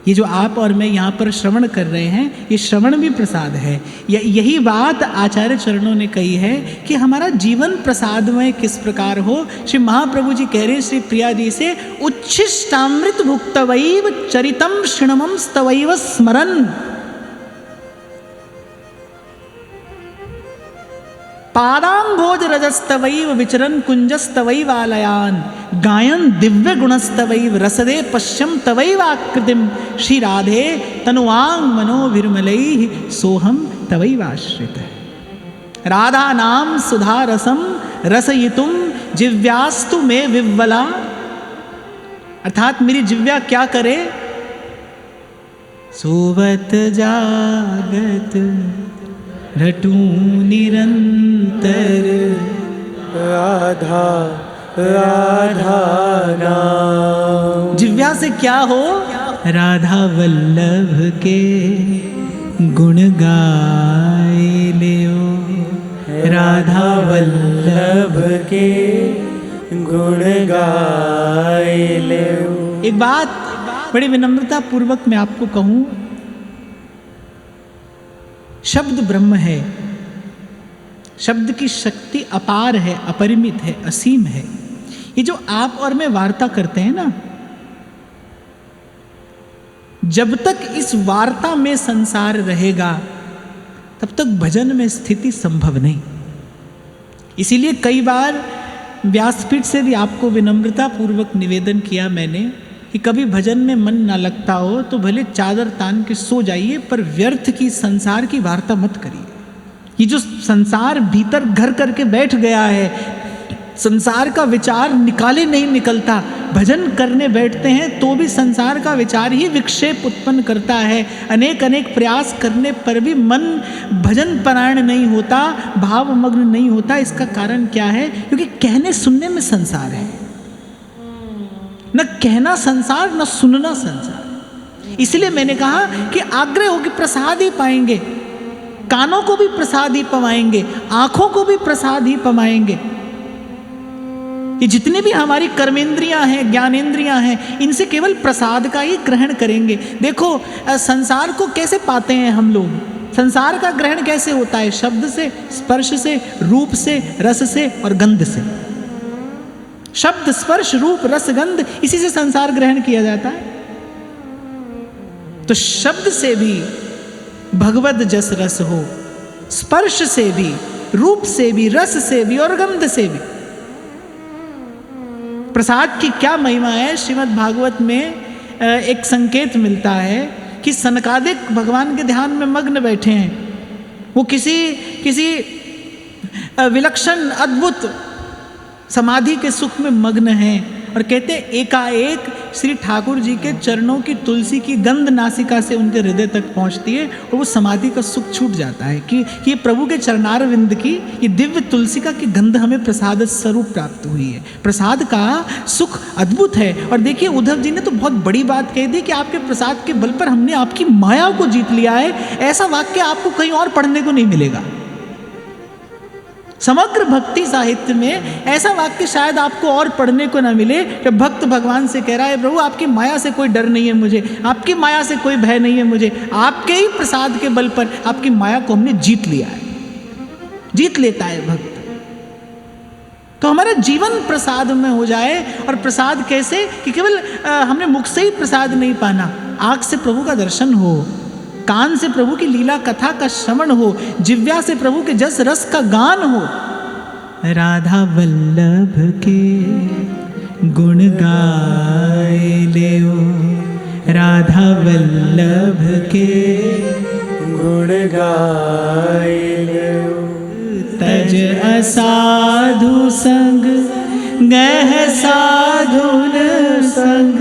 ये जो आप और मैं यहाँ पर श्रवण कर रहे हैं, ये श्रवण भी प्रसाद है। यही बात आचार्य चरणों ने कही है कि हमारा जीवन प्रसादमय किस प्रकार हो। श्री महाप्रभु जी कह रहे श्री प्रिया जी से, उच्छिष्टामृत भुक्तवैव चरितम शृणमं स्तवैव स्मरन्, पादाम्भोज रजस्तवैव विचरन् कुंजस्तवैवालयान्, गायन दिव्य गुणस्तवैव रसदे पश्यम तवैवाकृतिम, श्री राधे तनुवांग मनोभिर्मलैः सोहम तवैवाश्रित। राधा नाम सुधा रसम रसयितुम जिव्यास्तु में विव्वला, अर्थात मेरी जिव्या क्या करे, सोवत जागत रटू निरंतर, राधा राधा नाम। जिव्या से क्या हो, राधा वल्लभ के गुण गाए लियो, राधा वल्लभ के गुण गाए लियो। एक बात बड़ी विनम्रता पूर्वक मैं आपको कहूं, शब्द ब्रह्म है, शब्द की शक्ति अपार है, अपरिमित है, असीम है। ये जो आप और मैं वार्ता करते हैं ना, जब तक इस वार्ता में संसार रहेगा तब तक भजन में स्थिति संभव नहीं। इसीलिए कई बार व्यासपीठ से भी आपको विनम्रता पूर्वक निवेदन किया मैंने कि कभी भजन में मन ना लगता हो तो भले चादर तान के सो जाइए, पर व्यर्थ की संसार की वार्ता मत करिए। ये जो संसार भीतर घर करके बैठ गया है, संसार का विचार निकाले नहीं निकलता, भजन करने बैठते हैं तो भी संसार का विचार ही विक्षेप उत्पन्न करता है। अनेक अनेक प्रयास करने पर भी मन भजन परायण नहीं होता, भावमग्न नहीं होता। इसका कारण क्या है? क्योंकि कहने सुनने में संसार है, न कहना संसार न सुनना संसार। इसलिए मैंने कहा कि आग्रह हो कि प्रसाद ही पाएंगे, कानों को भी प्रसाद ही पवाएंगे, आंखों को भी प्रसाद ही पवाएंगे। ये जितनी भी हमारी कर्मेंद्रियां हैं, ज्ञानेंद्रियां हैं, इनसे केवल प्रसाद का ही ग्रहण करेंगे। देखो संसार को कैसे पाते हैं हम लोग, संसार का ग्रहण कैसे होता है? शब्द से, स्पर्श से, रूप से, रस से और गंध से। शब्द, स्पर्श, रूप, रस, गंध, इसी से संसार ग्रहण किया जाता है। तो शब्द से भी भगवद जस रस हो, स्पर्श से भी, रूप से भी, रस से भी और गंध से भी। प्रसाद की क्या महिमा है? श्रीमद् भागवत में एक संकेत मिलता है कि सनकादिक भगवान के ध्यान में मग्न बैठे हैं। वो किसी विलक्षण अद्भुत समाधि के सुख में मग्न हैं और कहते हैं एकाएक श्री ठाकुर जी के चरणों की तुलसी की गंध नासिका से उनके हृदय तक पहुंचती है और वो समाधि का सुख छूट जाता है कि ये प्रभु के चरणार विंद की ये दिव्य तुलसिका की गंध हमें प्रसाद स्वरूप प्राप्त हुई है। प्रसाद का सुख अद्भुत है। और देखिए उद्धव जी ने तो बहुत बड़ी बात कह दी कि आपके प्रसाद के बल पर हमने आपकी माया को जीत लिया है। ऐसा वाक्य आपको कहीं और पढ़ने को नहीं मिलेगा। समग्र भक्ति साहित्य में ऐसा वाक्य शायद आपको और पढ़ने को ना मिले कि भक्त भगवान से कह रहा है प्रभु आपकी माया से कोई डर नहीं है मुझे, आपकी माया से कोई भय नहीं है मुझे, आपके ही प्रसाद के बल पर आपकी माया को हमने जीत लिया है। जीत लेता है भक्त। तो हमारा जीवन प्रसाद में हो जाए। और प्रसाद कैसे कि केवल हमने मुख से ही प्रसाद नहीं पाना, आँख से प्रभु का दर्शन हो, कान से प्रभु की लीला कथा का श्रवण हो, जिव्या से प्रभु के जस रस का गान हो। राधा वल्लभ के गुण गाए लेओ, राधा वल्लभ के गुण गाए लेओ। तज असाधु संग गह साधुन संग,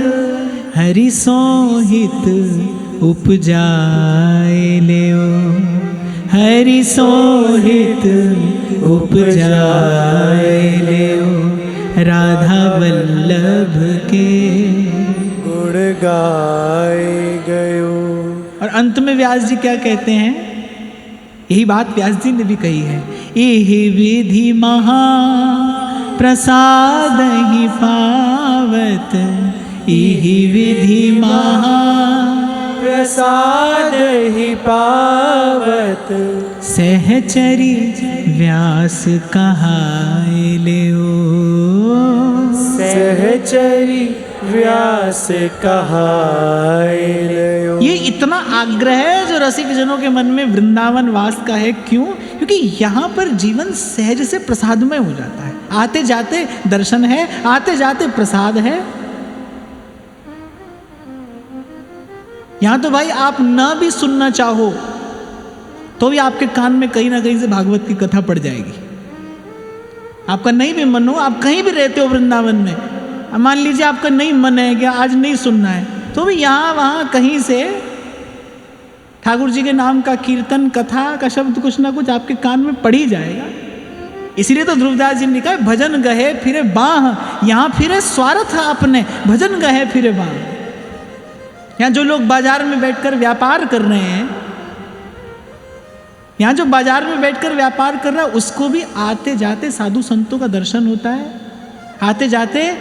हरि सोहित उपजाए लेओ, हरि सोहित उपजाए लेओ, राधा वल्लभ के गुण गाए गयो। और अंत में व्यास जी क्या कहते हैं? यही बात व्यास जी ने भी कही है, यही विधि महा प्रसाद ही पावत, यही विधि महा प्रसाद ही पावत, सहचरी व्यास कहाए लियो। सहचरी व्यास कहाए लियो। ये इतना आग्रह है जो रसिक जनों के मन में वृंदावन वास का है। क्यों? क्योंकि यहाँ पर जीवन सहज से प्रसादमय हो जाता है। आते जाते दर्शन है, आते जाते प्रसाद है। यहाँ तो भाई आप ना भी सुनना चाहो तो भी आपके कान में कहीं ना कहीं से भागवत की कथा पड़ जाएगी। आपका नहीं भी मन हो, आप कहीं भी रहते हो वृंदावन में, मान लीजिए आपका नहीं मन है कि आज नहीं सुनना है, तो भी यहाँ वहाँ कहीं से ठाकुर जी के नाम का कीर्तन कथा का शब्द कुछ ना कुछ आपके कान में पड़ ही जाएगा। इसीलिए तो ध्रुवदास जी ने कहा भजन गहे फिरे बाह, यहाँ फिरे स्वार्थ आपने, भजन गहे फिरे बाह। यहाँ जो लोग बाजार में बैठकर व्यापार कर रहे हैं, यहाँ जो बाजार में बैठकर व्यापार कर रहा है उसको भी आते जाते साधु संतों का दर्शन होता है, आते जाते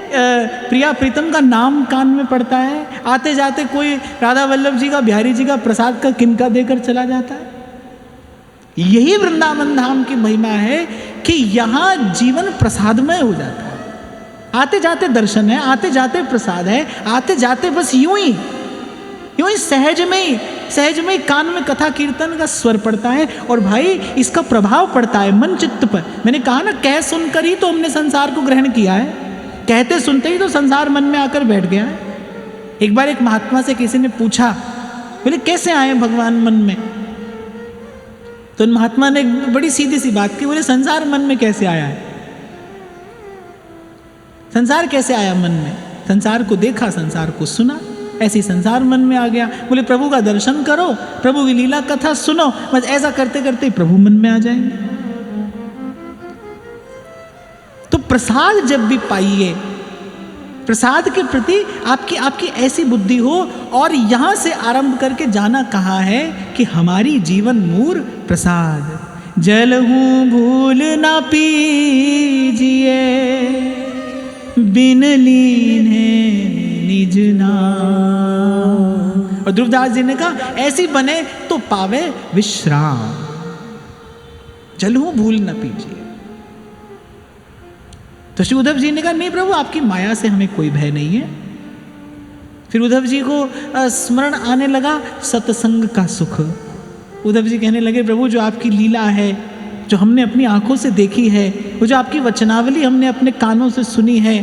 प्रिया प्रीतम का नाम कान में पड़ता है, आते जाते कोई राधा वल्लभ जी का, बिहारी जी का प्रसाद का किनका देकर चला जाता है। यही वृंदावन धाम की महिमा है कि यहाँ जीवन प्रसादमय हो जाता है। आते जाते दर्शन है, आते जाते प्रसाद है, आते जाते बस यूं ही सहज में ही कान में कथा कीर्तन का स्वर पड़ता है और भाई इसका प्रभाव पड़ता है मन चित्त पर। मैंने कहा ना, कह सुनकर ही तो हमने संसार को ग्रहण किया है, कहते सुनते ही तो संसार मन में आकर बैठ गया है। एक बार एक महात्मा से किसी ने पूछा, बोले कैसे आए भगवान मन में? तो उन महात्मा ने एक बड़ी सीधी सी बात की, बोले संसार मन में कैसे आया है? संसार कैसे आया मन में? संसार को देखा, संसार को सुना, ऐसे संसार मन में आ गया। बोले प्रभु का दर्शन करो, प्रभु की लीला कथा सुनो, बस ऐसा करते करते प्रभु मन में आ जाएंगे। तो प्रसाद जब भी पाइए, प्रसाद के प्रति आपकी ऐसी बुद्धि हो, और यहां से आरंभ करके जाना कहाँ है कि हमारी जीवन मूर प्रसाद। जल हूँ भूल ना पीजिए, बिन लीने निज नाम। और ध्रुवदास जी ने कहा ऐसी बने तो पावे विश्राम, जल हूँ भूल ना पीजिए। तो श्री उद्धव जी ने कहा नहीं प्रभु, आपकी माया से हमें कोई भय नहीं है। फिर उद्धव जी को स्मरण आने लगा सत्संग का सुख। उद्धव जी कहने लगे प्रभु, जो आपकी लीला है, जो हमने अपनी आंखों से देखी है, वो जो आपकी वचनावली हमने अपने कानों से सुनी है,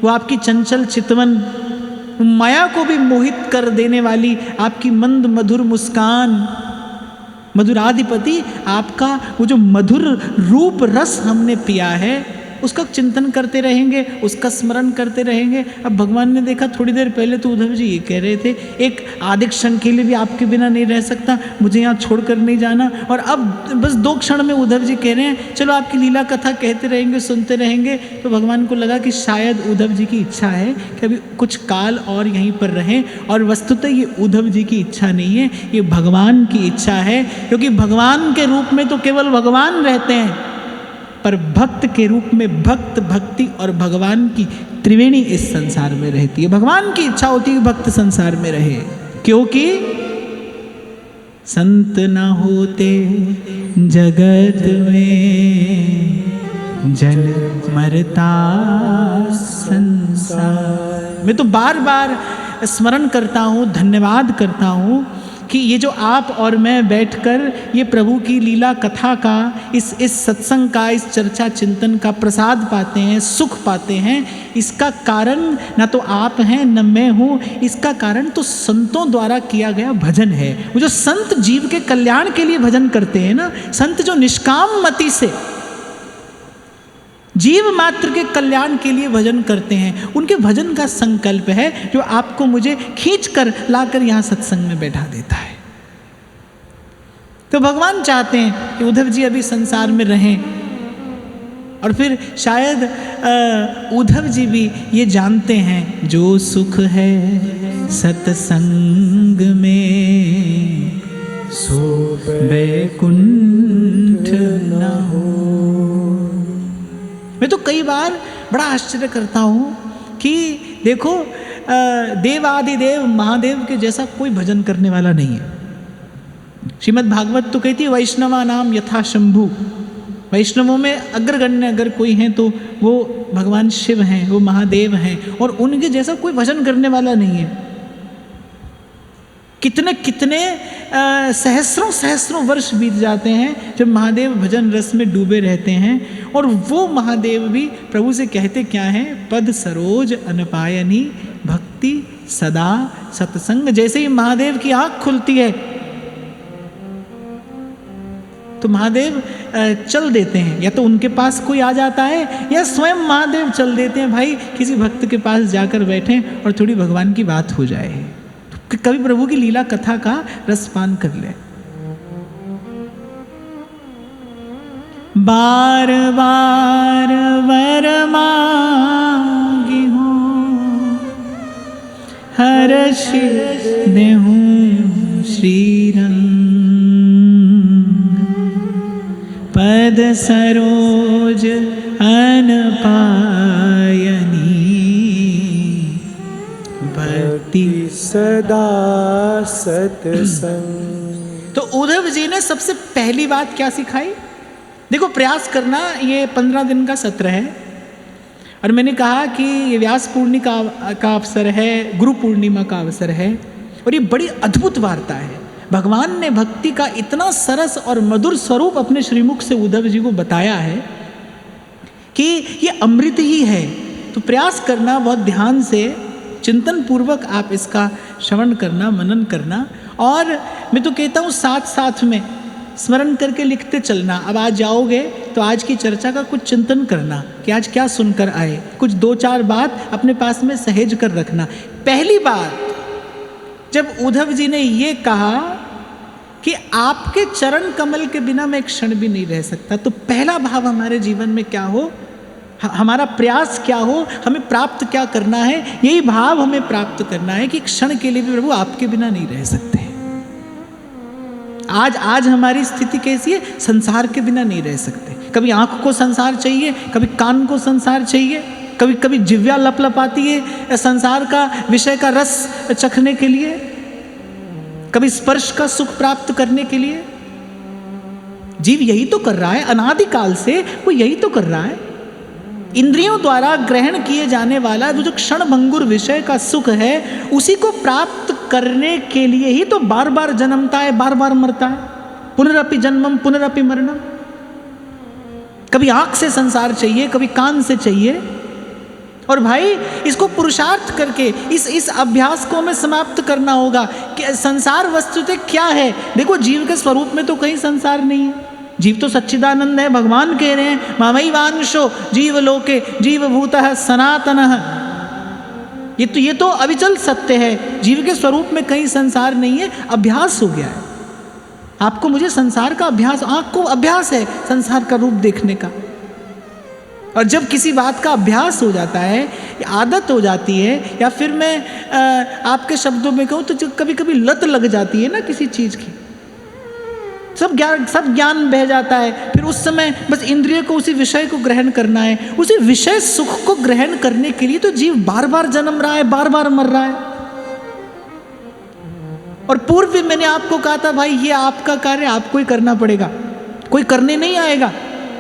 वो आपकी चंचल चितवन, माया को भी मोहित कर देने वाली आपकी मंद मधुर मुस्कान, मधुराधिपति आपका वो जो मधुर रूप रस हमने पिया है, उसका चिंतन करते रहेंगे, उसका स्मरण करते रहेंगे। अब भगवान ने देखा, थोड़ी देर पहले तो उद्धव जी ये कह रहे थे एक आधे क्षण के लिए भी आपके बिना नहीं रह सकता, मुझे यहाँ छोड़कर नहीं जाना, और अब बस 2 क्षण में उद्धव जी कह रहे हैं चलो आपकी लीला कथा कहते रहेंगे, सुनते रहेंगे। तो भगवान को लगा कि शायद उद्धव जी की इच्छा है कि अभी कुछ काल और यहीं पर रहें, और वस्तुतः ये उद्धव जी की इच्छा नहीं है, ये भगवान की इच्छा है, क्योंकि भगवान के रूप में तो केवल भगवान रहते हैं, पर भक्त के रूप में भक्त, भक्ति और भगवान की त्रिवेणी इस संसार में रहती है। भगवान की इच्छा होती है भक्त संसार में रहे, क्योंकि संत न होते जगत में, जल मरता संसार। मैं तो बार बार स्मरण करता हूँ, धन्यवाद करता हूँ कि ये जो आप और मैं बैठकर ये प्रभु की लीला कथा का, इस सत्संग का, इस चर्चा चिंतन का प्रसाद पाते हैं, सुख पाते हैं, इसका कारण ना तो आप हैं न मैं हूँ, इसका कारण तो संतों द्वारा किया गया भजन है। वो जो संत जीव के कल्याण के लिए भजन करते हैं ना, संत जो निष्काम मति से जीव मात्र के कल्याण के लिए भजन करते हैं, उनके भजन का संकल्प है जो आपको मुझे खींच कर लाकर यहाँ सत्संग में बैठा देता है। तो भगवान चाहते हैं कि उद्धव जी अभी संसार में रहें, और फिर शायद उद्धव जी भी ये जानते हैं जो सुख है सत्संग में, सो वैकुंठ न हो। मैं तो कई बार बड़ा आश्चर्य करता हूँ कि देखो देवादिदेव महादेव के जैसा कोई भजन करने वाला नहीं है। श्रीमद् भागवत तो कहती है वैष्णवा नाम यथा शंभु, वैष्णवों में अग्रगण्य अगर कोई हैं तो वो भगवान शिव हैं, वो महादेव हैं, और उनके जैसा कोई भजन करने वाला नहीं है। कितने कितने सहस्रों सहस्रों वर्ष बीत जाते हैं जब महादेव भजन रस में डूबे रहते हैं, और वो महादेव भी प्रभु से कहते क्या हैं, पद सरोज अनपायनी भक्ति सदा सत्संग। जैसे ही महादेव की आंख खुलती है तो महादेव चल देते हैं, या तो उनके पास कोई आ जाता है या स्वयं महादेव चल देते हैं, भाई किसी भक्त के पास जाकर बैठें और थोड़ी भगवान की बात हो जाए, तो कभी प्रभु की लीला कथा का रसपान कर ले। बार बार वर मांगी हूँ हर्ष देहूँ श्रीरंग, पद सरोज अनपायनी भक्ति सदा सत्संग। तो उद्धव जी ने सबसे पहली बात क्या सिखाई? देखो, प्रयास करना, ये 15 दिन का सत्र है, और मैंने कहा कि ये व्यास पूर्णिमा का अवसर है, गुरु पूर्णिमा का अवसर है, और ये बड़ी अद्भुत वार्ता है। भगवान ने भक्ति का इतना सरस और मधुर स्वरूप अपने श्रीमुख से उद्धव जी को बताया है कि ये अमृत ही है। तो प्रयास करना, बहुत ध्यान से चिंतन पूर्वक आप इसका श्रवण करना, मनन करना, और मैं तो कहता हूँ साथ साथ में स्मरण करके लिखते चलना। अब आज जाओगे तो आज की चर्चा का कुछ चिंतन करना कि आज क्या सुनकर आए, कुछ 2-4 बात अपने पास में सहेज कर रखना। पहली बात, जब उद्धव जी ने ये कहा कि आपके चरण कमल के बिना मैं एक क्षण भी नहीं रह सकता, तो पहला भाव हमारे जीवन में क्या हो, हमारा प्रयास क्या हो, हमें प्राप्त क्या करना है, यही भाव हमें प्राप्त करना है कि क्षण के लिए भी प्रभु आपके बिना नहीं रह सकते। आज हमारी स्थिति कैसी है, संसार के बिना नहीं रह सकते। कभी आंख को संसार चाहिए, कभी कान को संसार चाहिए, कभी कभी जिह्वा लपलपाती है संसार का विषय का रस चखने के लिए, कभी स्पर्श का सुख प्राप्त करने के लिए। जीव यही तो कर रहा है, अनादिकाल से वो यही तो कर रहा है। इंद्रियों द्वारा ग्रहण किए जाने वाला जो क्षण भंगुर विषय का सुख है, उसी को प्राप्त करने के लिए ही तो बार बार जन्मता है, बार बार मरता है। पुनरपि जन्मम पुनरपि मरणम। कभी आंख से संसार चाहिए, कभी कान से चाहिए, और भाई इसको पुरुषार्थ करके इस अभ्यास को हमें समाप्त करना होगा कि संसार वस्तुतः क्या है। देखो, जीव के स्वरूप में तो कहीं संसार नहीं है। जीव तो सच्चिदानंद है। भगवान कह रहे हैं मामैवांशो जीव लोके जीव भूतः सनातनः। ये तो अविचल सत्य है। जीव के स्वरूप में कहीं संसार नहीं है, अभ्यास हो गया है। आपको मुझे संसार का अभ्यास, आँख को अभ्यास है संसार का रूप देखने का। और जब किसी बात का अभ्यास हो जाता है, आदत हो जाती है, या फिर मैं आपके शब्दों में कहूँ तो कभी कभी लत लग जाती है ना किसी चीज़ की, सब ज्ञान बह जाता है। फिर उस समय बस इंद्रिय को उसी विषय को ग्रहण करना है। उसी विषय सुख को ग्रहण करने के लिए तो जीव बार बार जन्म रहा है, बार बार मर रहा है। और पूर्व भी मैंने आपको कहा था, भाई ये आपका कार्य आपको ही करना पड़ेगा, कोई करने नहीं आएगा।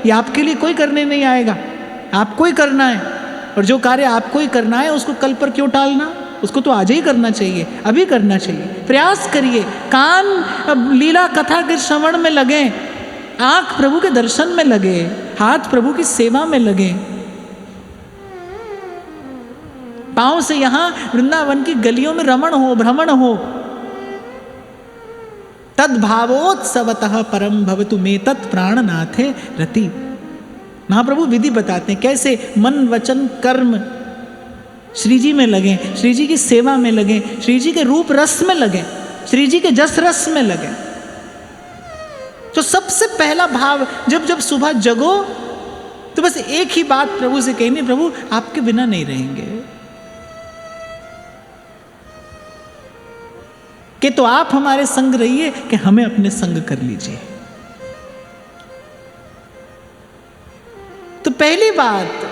ये आपके लिए कोई करने नहीं आएगा, आपको ही करना है। और जो कार्य आपको ही करना है उसको कल पर क्यों टालना, उसको तो आज ही करना चाहिए, अभी करना चाहिए। प्रयास करिए, कान लीला कथा के श्रवण में लगे, आँख प्रभु के दर्शन में लगे, हाथ प्रभु की सेवा में लगे, पाँव से यहाँ वृंदावन की गलियों में रमण हो, भ्रमण हो। तद्भावोत्सवतः परम भवतु मे तत् प्राणनाथे रति। महाप्रभु विधि बताते हैं कैसे मन वचन कर्म श्री जी में लगे, श्री जी की सेवा में लगे, श्री जी के रूप रस में लगे, श्री जी के जस रस में लगे। तो सबसे पहला भाव, जब सुबह जगो तो बस एक ही बात प्रभु से कहनी, प्रभु आपके बिना नहीं रहेंगे, कि तो आप हमारे संग रहिए, कि हमें अपने संग कर लीजिए। तो पहली बात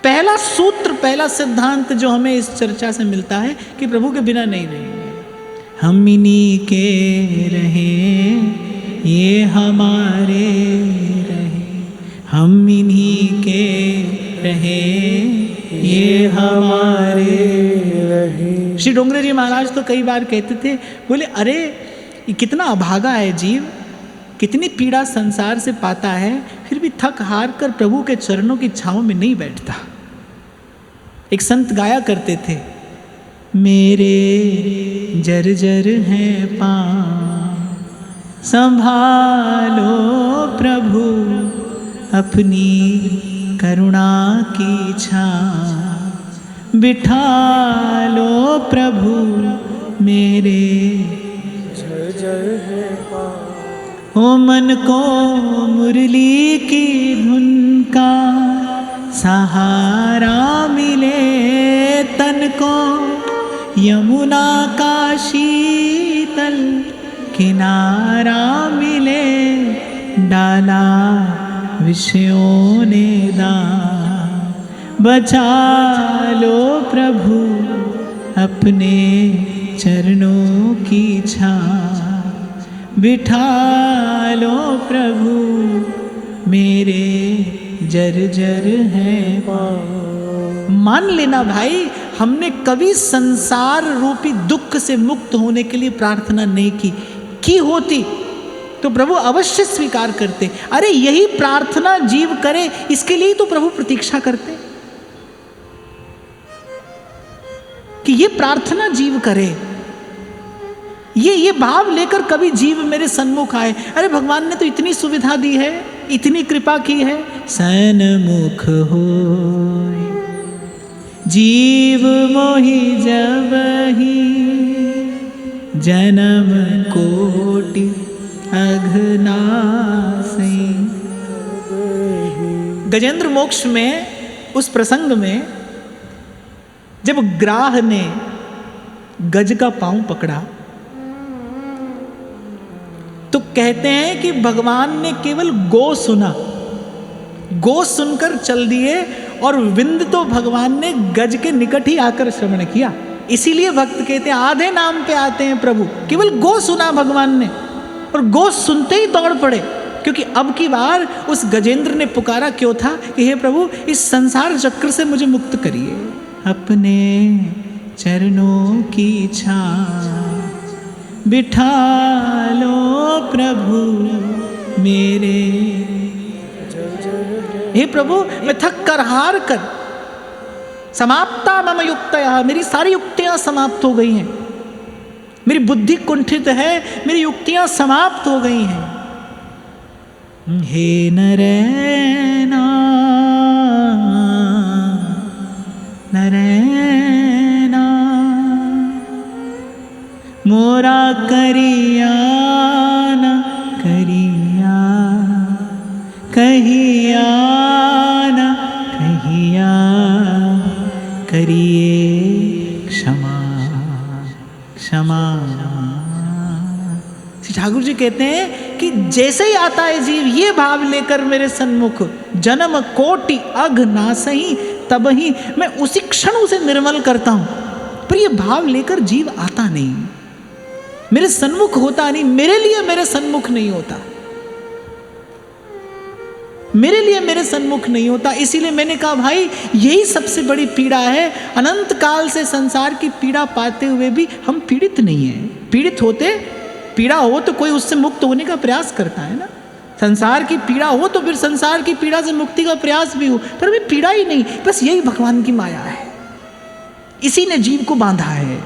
पहला सूत्र, पहला सिद्धांत जो हमें इस चर्चा से मिलता है कि प्रभु के बिना नहीं रहेंगे। हम इन्हीं के रहे, ये हमारे रहे, हम इन्हीं के रहे, ये हमारे रहे। श्री डोंगरे जी महाराज तो कई बार कहते थे, बोले अरे ये कितना अभागा है जीव, कितनी पीड़ा संसार से पाता है, फिर भी थक हार कर प्रभु के चरणों की छांव में नहीं बैठता। एक संत गाया करते थे, मेरे जर्जर हैं पाँव, संभालो प्रभु अपनी करुणा की छाँव, बिठा लो प्रभु मेरे जर्जर है पाँव। ओ मन को मुरली की धुन का सहारा मिले, तन को यमुना का शीतल किनारा मिले, डाला विषयों ने दाम, बचा लो प्रभु अपने चरणों की छाँव, बिठा लो प्रभु मेरे जर्जर है पाँव। मान लेना भाई, हमने कभी संसार रूपी दुख से मुक्त होने के लिए प्रार्थना नहीं की होती तो प्रभु अवश्य स्वीकार करते। अरे यही प्रार्थना जीव करे, इसके लिए तो प्रभु प्रतीक्षा करते कि ये प्रार्थना जीव करे, ये भाव लेकर कभी जीव मेरे सन्मुख आए। अरे भगवान ने तो इतनी सुविधा दी है, इतनी कृपा की है। सन्मुख हो जीव मोहि जबहि, जन्म कोटि अघनासई। गजेंद्र मोक्ष में उस प्रसंग में जब ग्राह ने गज का पांव पकड़ा तो कहते हैं कि भगवान ने केवल गो सुना, गो सुनकर चल दिए और विंद तो भगवान ने गज के निकट ही आकर श्रवण किया। इसीलिए भक्त कहते हैं आधे नाम पे आते हैं प्रभु। केवल गो सुना भगवान ने और गो सुनते ही दौड़ पड़े, क्योंकि अब की बार उस गजेंद्र ने पुकारा क्यों था कि हे प्रभु इस संसार चक्र से मुझे मुक्त करिए, अपने चरणों की छाँव बिठा लो प्रभु मेरे। हे प्रभु मैं थक कर हार कर, समाप्ता मम युक्तयः, मेरी सारी युक्तियां समाप्त हो गई हैं, मेरी बुद्धि कुंठित है, मेरी युक्तियां समाप्त हो गई हैं। हे नरैना नरैना मोरा करिया न करिया, कहिया न कहिया, करिए क्षमा क्षमा। श्री ठाकुर जी कहते हैं कि जैसे ही आता है जीव ये भाव लेकर मेरे सन्मुख, जन्म कोटि अघ नासही, तब ही मैं उसी क्षण उसे निर्मल करता हूं। पर ये भाव लेकर जीव आता नहीं, मेरे सन्मुख होता नहीं, मेरे लिए मेरे सन्मुख नहीं होता, मेरे लिए मेरे सन्मुख नहीं होता। इसीलिए मैंने कहा भाई यही सबसे बड़ी पीड़ा है। अनंत काल से संसार की पीड़ा पाते हुए भी हम पीड़ित नहीं हैं। पीड़ित होते, पीड़ा हो तो कोई उससे मुक्त होने का प्रयास करता है ना। संसार की पीड़ा हो तो फिर संसार की पीड़ा से मुक्ति का प्रयास भी हो, पर अभी पीड़ा ही नहीं। बस यही भगवान की माया है, इसी ने जीव को बांधा है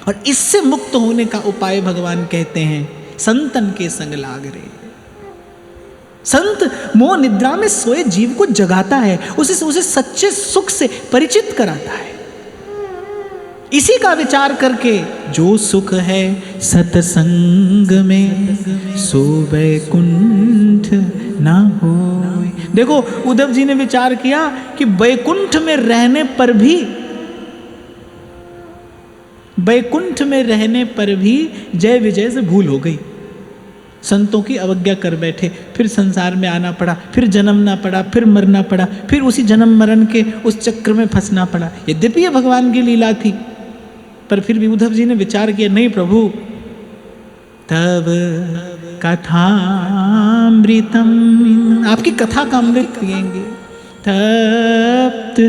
और इससे मुक्त होने का उपाय भगवान कहते हैं संतन के संग लाग रे। संत मोह निद्रा में सोए जीव को जगाता है, उसे सच्चे सुख से परिचित कराता है। इसी का विचार करके जो सुख है सत्संग में, सो वैकुंठ ना हो। देखो उद्धव जी ने विचार किया कि वैकुंठ में रहने पर भी, वैकुंठ में रहने पर भी जय विजय से भूल हो गई। संतों की अवज्ञा कर बैठे, फिर संसार में आना पड़ा, फिर जन्मना पड़ा, फिर मरना पड़ा, फिर उसी जन्म मरण के उस चक्र में फंसना पड़ा। यद्यपि ये भगवान की लीला थी, पर फिर भी उद्धव जी ने विचार किया, नहीं प्रभु, तब कथामृतम, आपकी कथा का अमृत पिएंगे, तप्त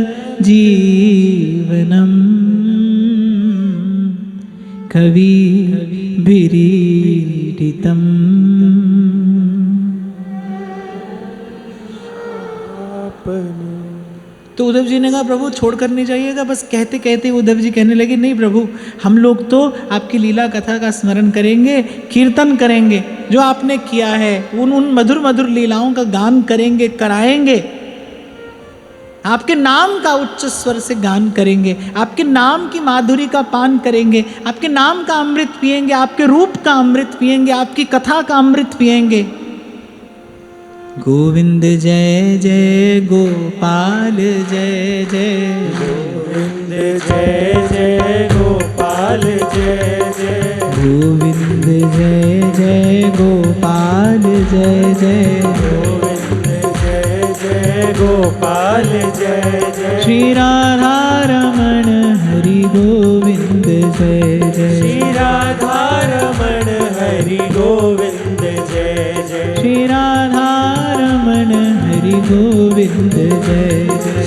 जीवनम कवि विरीडितम। तो उद्धव जी ने कहा प्रभु छोड़कर नहीं जाइएगा। बस कहते कहते उद्धव जी कहने लगे, नहीं प्रभु, हम लोग तो आपकी लीला कथा का स्मरण करेंगे, कीर्तन करेंगे, जो आपने किया है उन मधुर मधुर लीलाओं का गान करेंगे, कराएंगे, आपके नाम का उच्च स्वर से गान करेंगे, आपके नाम की माधुरी का पान करेंगे, आपके नाम का अमृत पिएंगे, आपके रूप का अमृत पिएंगे, आपकी कथा का अमृत पिएंगे। गोविंद जय जय गोपाल जय जय, गोविंद जय जय गोपाल जय जय, गोविंद जय जय गोपाल जय जय, गोविंद जय जय गोपाल जय जय, श्री राधा रमण हरि गोविंद जय जय, श्री राधा रमण हरि गोविंद जय जय, श्री राधा रमण हरि गोविंद जय जय,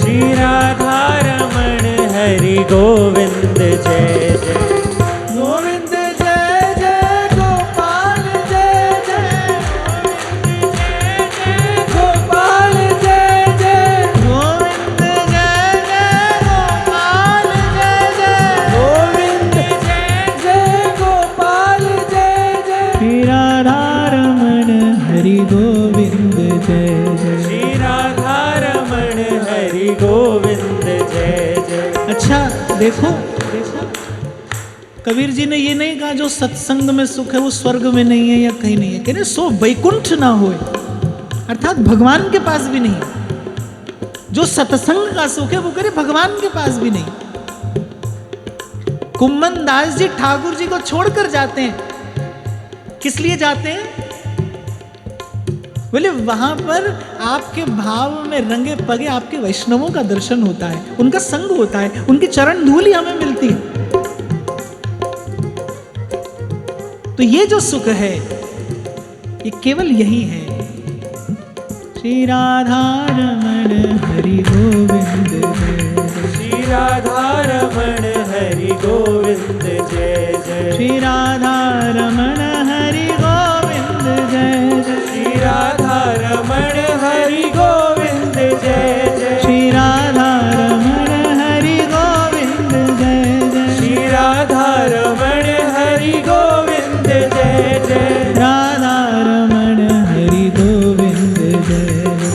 श्री राधा रमण हरि गोविंद जय जय, गोविंद जय जय गोपाल जय जय, गोपाल जय जय, गोविंद जय जय गोपाल जय जय, गोविंद जय जय गोपाल जय जय, श्री राधा रमण हरि गोविंद जय जय, श्री राधा रमण हरि गोविंद जय जय। अच्छा देखो, कबीर जी ने ये नहीं कहा जो सत्संग में सुख है वो स्वर्ग में नहीं है या कहीं नहीं है, कह रहे सो वैकुंठ ना होए, अर्थात भगवान के पास भी नहीं। जो सत्संग का सुख है वो कह रहे भगवान के पास भी नहीं। कुम्मन दास जी ठाकुर जी को छोड़कर जाते हैं, किस लिए जाते हैं? बोले वहां पर आपके भाव में रंगे पगे आपके वैष्णवों का दर्शन होता है, उनका संग होता है, उनकी चरण धूल ही हमें मिलती है। तो ये जो सुख है ये केवल यही है। श्री राधा रमण हरि गोविंद जय, श्री राधा रमण हरि गोविंद जय जय, श्री राधा रमण हरि गोविंद जय जय, श्री राधा रमण हरि गोविंद जय जय, श्री राधा रमण हरि गोविंद जय जय, श्री राधा रमण हरि गोविंद जय जय, राधा रमण हरि गोविंद जय जय,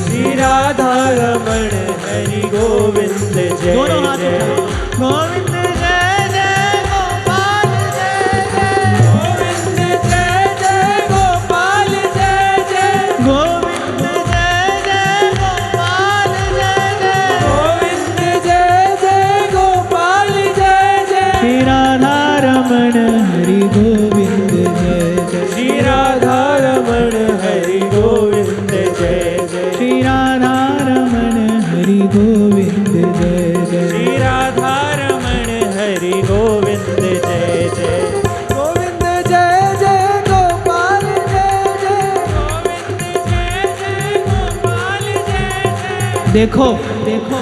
श्री राधा रमण हरि गोविंद जय दोनों हाथ जय, उठाओ। गोविंद जय जय गोपाल जय जय, गोविंद जय जय गोपाल जय जय, गोविंद जय जय गोपाल जय जय, गोविंद जय जय गोपाल जय जय, श्री राधा रमण हरि गोविंद जय जय, श्री राधा रमण हरि गोविंद जय जय, श्री राधा रमण हरि गोविंद जय जय, श्री राधा रमण हरि गोविंद जय जय, गोविंद जय जय गोपाल जय जय, गोविंद जय जय गोपाल जय जय। देखो देखो,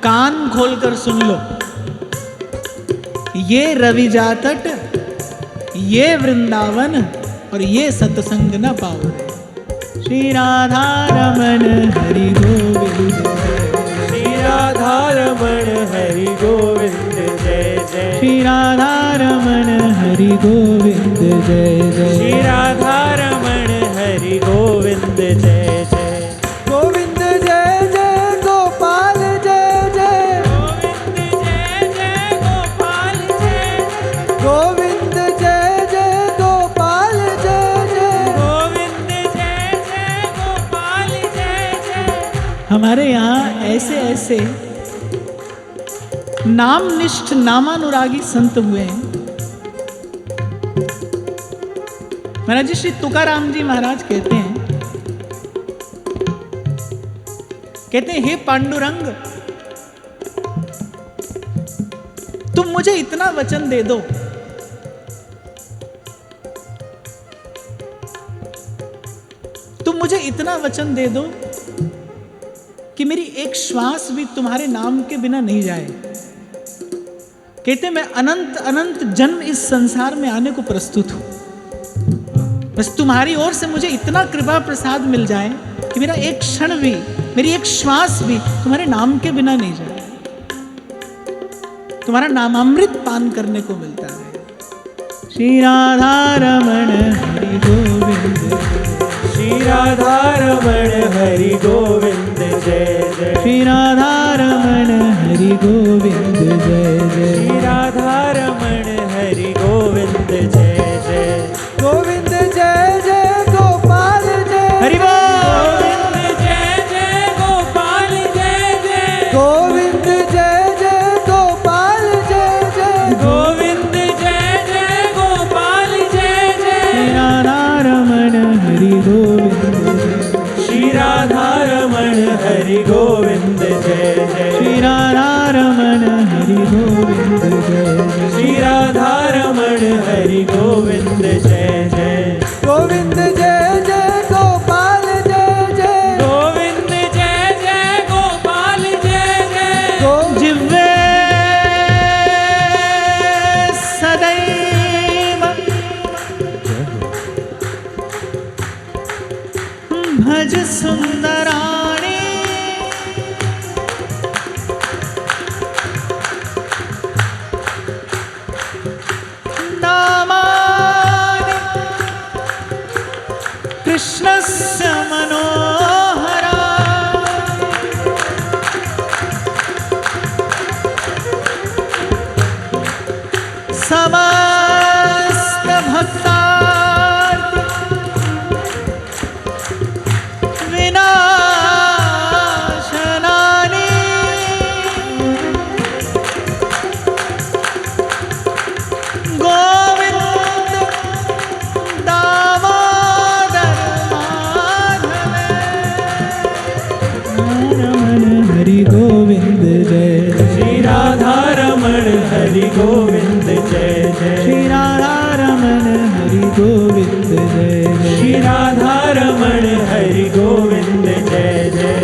कान खोलकर सुन लो, ये रवि जातट, ये वृंदावन और ये सत्संग न पाओ। श्री राधा रमण हरि गोविंद जय, श्री राधा रमण हरि गोविंद जय जय, श्री राधा रमण हरि गोविंद जय जय, श्री राधा रमण हरि गोविंद जय जय, गोविंद जय जय गोपाल जय जय, गोविंद जय जय गोपाल जय जय, गोविंद जय जय गोपाल जय जय, गोविंद जय जय गोपाल जय जय। हमारे यहाँ ऐसे ऐसे नामनिष्ठ नामानुरागी संत हुए हैं महाराज जी, श्री तुकाराम जी महाराज कहते हैं हे पांडुरंग, तुम मुझे इतना वचन दे दो, तुम मुझे इतना वचन दे दो कि मेरी एक श्वास भी तुम्हारे नाम के बिना नहीं जाए। कहते मैं अनंत अनंत जन्म इस संसार में आने को प्रस्तुत हूं, बस तुम्हारी ओर से मुझे इतना कृपा प्रसाद मिल जाए कि मेरा एक क्षण भी, मेरी एक श्वास भी तुम्हारे नाम के बिना नहीं जाए, तुम्हारा नामामृत पान करने को मिलता है। श्री राधा रमण हरि गोविंद, श्री राधा रमण हरि गोविंद जय जय, श्री राधा रमण हरि गोविंद जय जय, श्री राधा रमण हरि गोविंद जय जय, गोविंद जय जय गोपाल जय, हरि गोविंद जय जय गोपाल जय जय, गोविंद जय जय गोपाल जय जय, गोविंद जय जय गोपाल जय जय, राधा रमण हरि गोविंद, श्री राधा रमण हरि गोविंद जय जय, श्री राधा रमण हरि गोविंद जय जय, श्री राधा रमण हरि गोविंद जय जय, गोविंद जय जय गोपाल जय जय, गोविंद जय जय गोपाल जय जय, जिह्वे सदैव भज सुंदराणी, नामानि कृष्णस्य मनोहरा, समस्त भक्तार्थ विनाशनानि, गोविंद दामोदर माधव, रमण हरि गोविंद जय, श्री राधा रमण हरि गोविंद जय जय, श्री राधा रमण हरि गोविंद जय जय, श्री राधा रमण हरि गोविंद जय जय,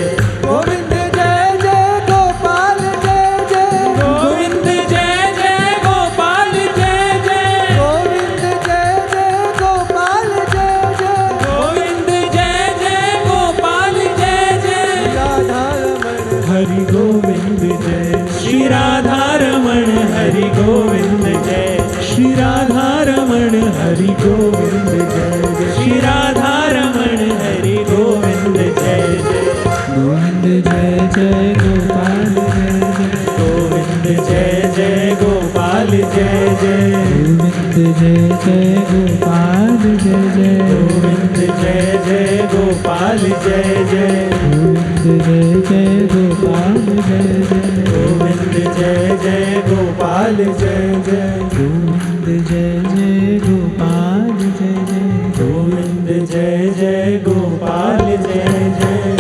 गोविंद जय जय गोपाल जय जय, गोविंद जय जय गोपाल जय जय, गोविंद जय जय गोपाल जय जय, गोविंद जय जय गोपाल जय जय, राधा रमण हरि गोविंद जय, श्री राधा रमण हरि गोविंद जय, श्री राधा रमण हरि गोविंद जय जय, श्री राधा रमण हरि गोविंद जय जय, गोविंद जय जय गोपाल जय जय, गोविंद जय जय गोपाल जय जय, गोविंद जय जय गोपाल जय जय, गोविंद जय जय गोपाल जय जय, गोविंद जय जय गोपाल जय जय, गोविंद जय जय गोपाल जय जय, गोविंद जय जय गोपाल जय जय, गोविंद जय जय गोपाल जय जय।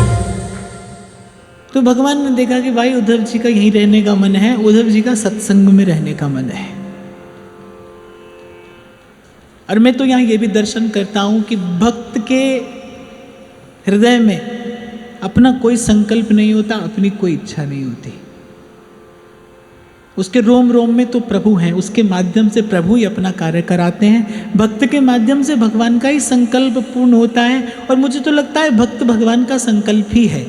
तो भगवान ने देखा कि भाई उद्धव जी का यहीं रहने का मन है, उद्धव जी का सत्संग में रहने का मन है। और मैं तो यहाँ ये भी दर्शन करता हूँ कि भक्त के हृदय में अपना कोई संकल्प नहीं होता, अपनी कोई इच्छा नहीं होती। उसके रोम रोम में तो प्रभु हैं, उसके माध्यम से प्रभु ही अपना कार्य कराते हैं। भक्त के माध्यम से भगवान का ही संकल्प पूर्ण होता है। और मुझे तो लगता है भक्त भगवान का संकल्प ही है,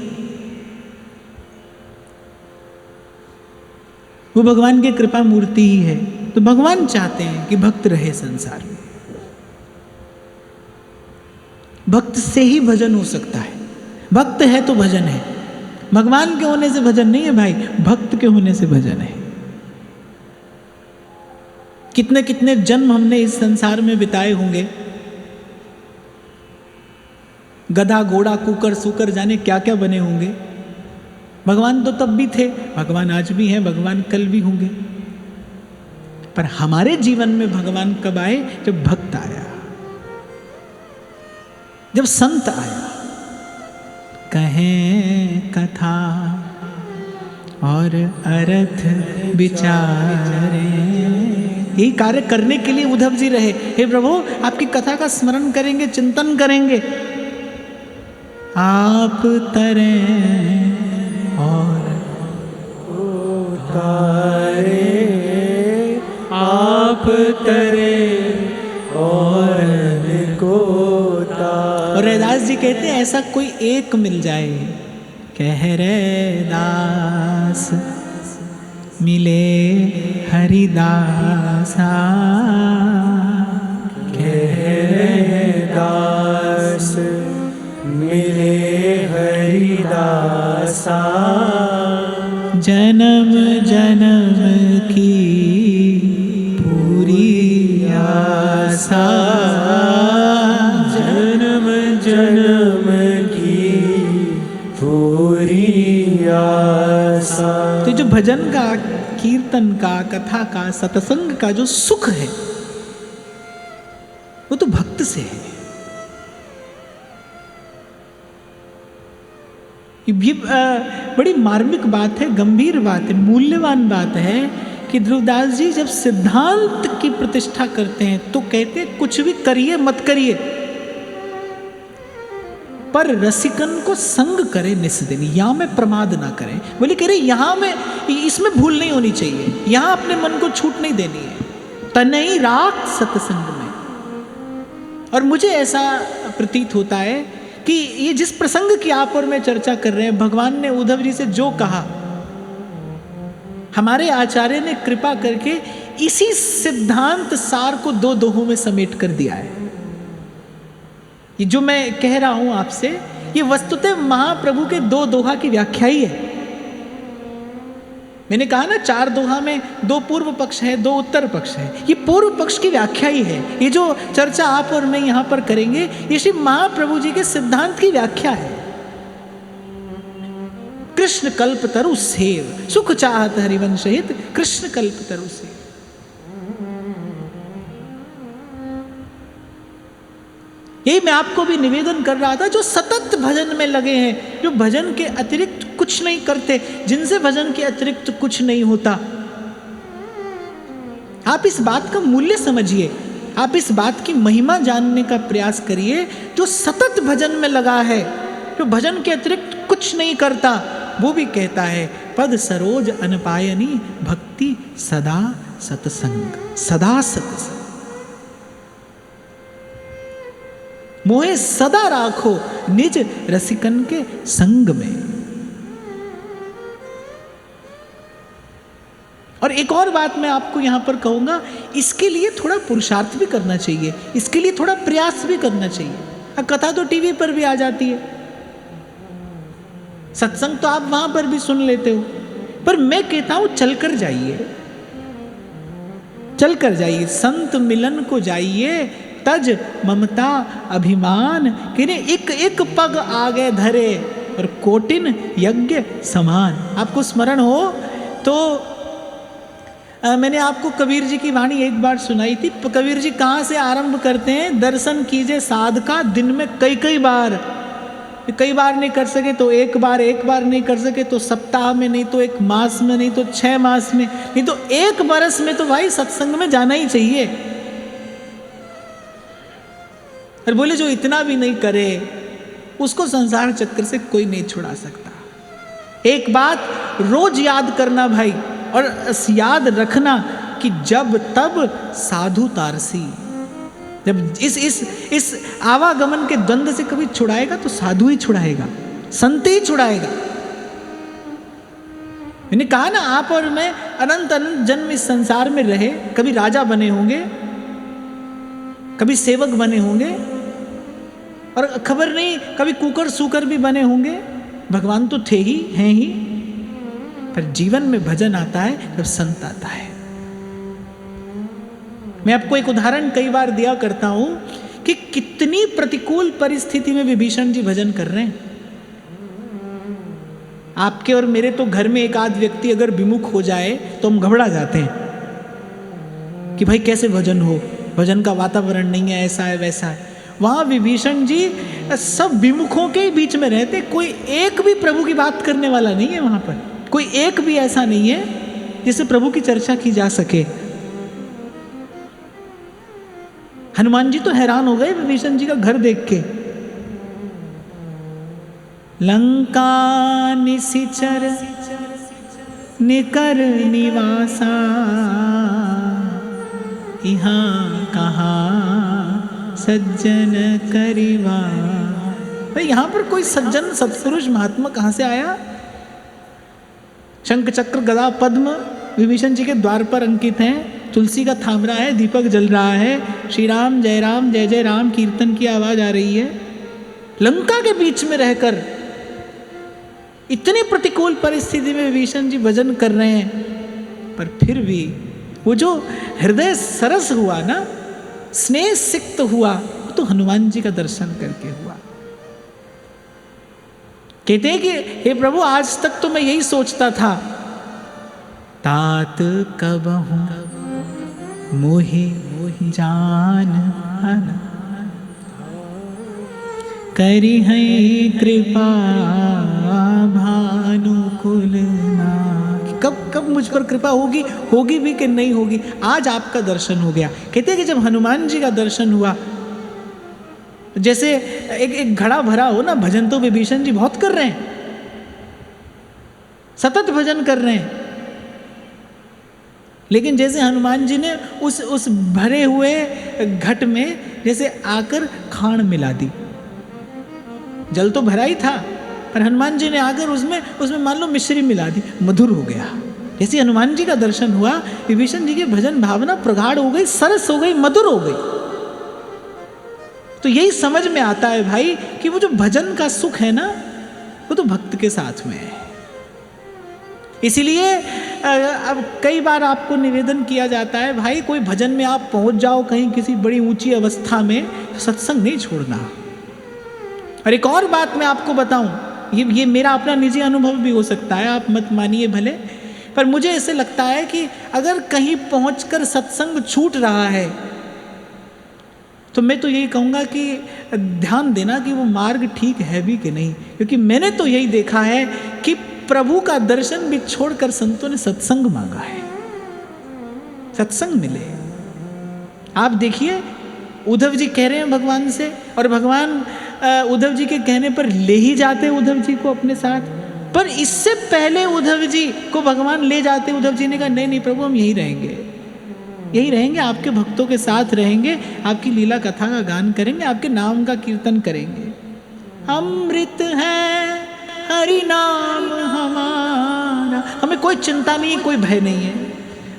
वो भगवान की कृपा मूर्ति ही है। तो भगवान चाहते हैं कि भक्त रहे संसार में। भक्त से ही भजन हो सकता है। भक्त है तो भजन है। भगवान के होने से भजन नहीं है भाई, भक्त के होने से भजन है। कितने कितने जन्म हमने इस संसार में बिताए होंगे, गधा घोड़ा कुकर सुकर जाने क्या क्या बने होंगे। भगवान तो तब भी थे, भगवान आज भी हैं, भगवान कल भी होंगे। पर हमारे जीवन में भगवान कब आए? जब भक्त आया। जब संत आया, कहें कथा और अर्थ विचारे, यही कार्य करने के लिए उद्धव जी रहे। हे प्रभु, आपकी कथा का स्मरण करेंगे, चिंतन करेंगे, आप तरें और उतारे, आप तरे और को उतारे। और रैदास जी कहते हैं ऐसा कोई एक मिल जाए, कह रैदास मिले हरिदासा, कह रैदास मिले हरिदासा, जन्म जन्म की पूरी आशा, जन्म जन्म की पूरी आशा। तो जो भजन का, कीर्तन का, कथा का, सत्संग का जो सुख है वो तो भक्त से है। ये बड़ी मार्मिक बात है, गंभीर बात है, मूल्यवान बात है कि ध्रुवदास जी जब सिद्धांत की प्रतिष्ठा करते हैं तो कहते हैं कुछ भी करिए मत करिए, पर रसिकन को संग करे निस्दिन, यहाँ में प्रमाद ना करें। बोले कह रहे यहाँ में इसमें भूल नहीं होनी चाहिए, यहाँ अपने मन को छूट नहीं देनी है, तनई राख सत्संग में। और मुझे ऐसा प्रतीत होता है कि ये जिस प्रसंग की आप और मैं चर्चा कर रहे हैं, भगवान ने उद्धव जी से जो कहा, हमारे आचार्य ने कृपा करके इसी सिद्धांत सार को दो दोहों में समेट कर दिया है। ये जो मैं कह रहा हूं आपसे, ये वस्तुतः महाप्रभु के दो दोहा की व्याख्या ही है। मैंने कहा ना, 4 दोहा में 2 पूर्व पक्ष है, 2 उत्तर पक्ष है, ये पूर्व पक्ष की व्याख्या ही है। ये जो चर्चा आप और मैं यहां पर करेंगे, ये श्री महाप्रभु जी के सिद्धांत की व्याख्या है। कृष्ण कल्प तरु सेव, सुख चाहत हरिवंश हित, कृष्ण कल्प तरु सेव। यही मैं आपको भी निवेदन कर रहा था, जो सतत भजन में लगे हैं, जो भजन के अतिरिक्त कुछ नहीं करते, जिनसे भजन के अतिरिक्त कुछ नहीं होता, आप इस बात का मूल्य समझिए, आप इस बात की महिमा जानने का प्रयास करिए। जो सतत भजन में लगा है, जो भजन के अतिरिक्त कुछ नहीं करता, वो भी कहता है पद सरोज अनपायनी भक्ति सदा सतसंग, सदा सतसंग। मोहे सदा राखो निज रसिकन के संग में। और एक और बात मैं आपको यहां पर कहूंगा, इसके लिए थोड़ा पुरुषार्थ भी करना चाहिए, इसके लिए थोड़ा प्रयास भी करना चाहिए। कथा तो टीवी पर भी आ जाती है, सत्संग तो आप वहां पर भी सुन लेते हो, पर मैं कहता हूं चलकर जाइए, चलकर जाइए, संत मिलन को जाइए, तज ममता अभिमान, किने एक एक पग आगे धरे और कोटिन यज्ञ समान। आपको स्मरण हो तो मैंने आपको कबीर जी की वाणी एक बार सुनाई थी। कबीर जी कहाँ से आरंभ करते हैं, दर्शन कीजिए साध का दिन में कई कई बार, कई बार नहीं कर सके तो एक बार, एक बार नहीं कर सके तो सप्ताह में, नहीं तो 1 मास में, नहीं तो 6 मास में, नहीं तो 1 बरस में तो भाई सत्संग में जाना ही चाहिए। और बोले जो इतना भी नहीं करे उसको संसार चक्र से कोई नहीं छुड़ा सकता। एक बात रोज याद करना भाई, और याद रखना कि जब तब साधु तारसी, जब इस आवागमन के द्वंद्व से कभी छुड़ाएगा तो साधु ही छुड़ाएगा, संत ही छुड़ाएगा। मैंने कहा ना, आप और मैं अनंत अनंत जन्म इस संसार में रहे, कभी राजा बने होंगे, कभी सेवक बने होंगे, और खबर नहीं कभी कुकर सूकर भी बने होंगे। भगवान तो थे ही, हैं ही, पर जीवन में भजन आता है जब संत आता है। मैं आपको एक उदाहरण कई बार दिया करता हूं कि कितनी प्रतिकूल परिस्थिति में विभीषण जी भजन कर रहे हैं। आपके और मेरे तो घर में एक आध व्यक्ति अगर विमुख हो जाए तो हम घबरा जाते हैं कि भाई कैसे भजन हो, भजन का वातावरण नहीं है, ऐसा है वैसा है। वहां विभीषण जी सब विमुखों के ही बीच में रहते, कोई एक भी प्रभु की बात करने वाला नहीं है वहां पर, कोई एक भी ऐसा नहीं है जिससे प्रभु की चर्चा की जा सके। हनुमान जी तो हैरान हो गए विभीषण जी का घर देख के। लंका निशिचर निकर निवासा, यहाँ कहाँ सज्जन करिवा। भाई यहाँ पर कोई सज्जन सत्पुरुष महात्मा कहाँ से आया? शंख चक्र गदा पद्म विभीषण जी के द्वार पर अंकित हैं, तुलसी का थामरा है, दीपक जल रहा है, श्री राम जय जय राम कीर्तन की आवाज आ रही है। लंका के बीच में रहकर इतनी प्रतिकूल परिस्थिति में विभीषण जी भजन कर रहे हैं, पर फिर भी वो जो हृदय सरस हुआ ना, स्नेह सिक्त हुआ, वो तो हनुमान जी का दर्शन करके हुआ। कहते हैं कि हे प्रभु, आज तक तो मैं यही सोचता था, तात कबहु मोहि जान करी है कृपा भानुकुल नाथ। कब मुझ पर कृपा होगी भी कि नहीं होगी। आज आपका दर्शन हो गया। कहते हैं कि जब हनुमान जी का दर्शन हुआ, जैसे एक घड़ा भरा हो ना, भजन तो विभीषण जी बहुत कर रहे हैं, सतत भजन कर रहे हैं, लेकिन जैसे हनुमान जी ने उस भरे हुए घट में जैसे आकर खाण मिला दी। जल तो भरा ही था, पर हनुमान जी ने आकर उसमें मान लो मिश्री मिला दी, मधुर हो गया। जैसे हनुमान जी का दर्शन हुआ, विभीषण जी की भजन भावना प्रगाढ़ हो गई, सरस हो गई, मधुर हो गई। तो यही समझ में आता है भाई कि वो जो भजन का सुख है ना, वो तो भक्त के साथ में है। इसीलिए अब कई बार आपको निवेदन किया जाता है, भाई कोई भजन में आप पहुंच जाओ कहीं किसी बड़ी ऊंची अवस्था में, तो सत्संग नहीं छोड़ना। और एक और बात मैं आपको बताऊं, ये मेरा अपना निजी अनुभव भी हो सकता है, आप मत मानिए भले, पर मुझे ऐसे लगता है कि अगर कहीं पहुंचकर सत्संग छूट रहा है, तो मैं तो यही कहूँगा कि ध्यान देना कि वो मार्ग ठीक है भी कि नहीं। क्योंकि मैंने तो यही देखा है कि प्रभु का दर्शन भी छोड़कर संतों ने सत्संग मांगा है, सत्संग मिले। आप देखिए, उद्धव जी कह रहे हैं भगवान से, और भगवान उद्धव जी के कहने पर ले ही जाते उद्धव जी को अपने साथ। पर इससे पहले उद्धव जी को भगवान ले जाते, उद्धव जी ने कहा नहीं प्रभु, हम यहीं रहेंगे, आपके भक्तों के साथ रहेंगे, आपकी लीला कथा का गान करेंगे, आपके नाम का कीर्तन करेंगे। अमृत है हरि नाम हमारा, हमें कोई चिंता नहीं, कोई भय नहीं है।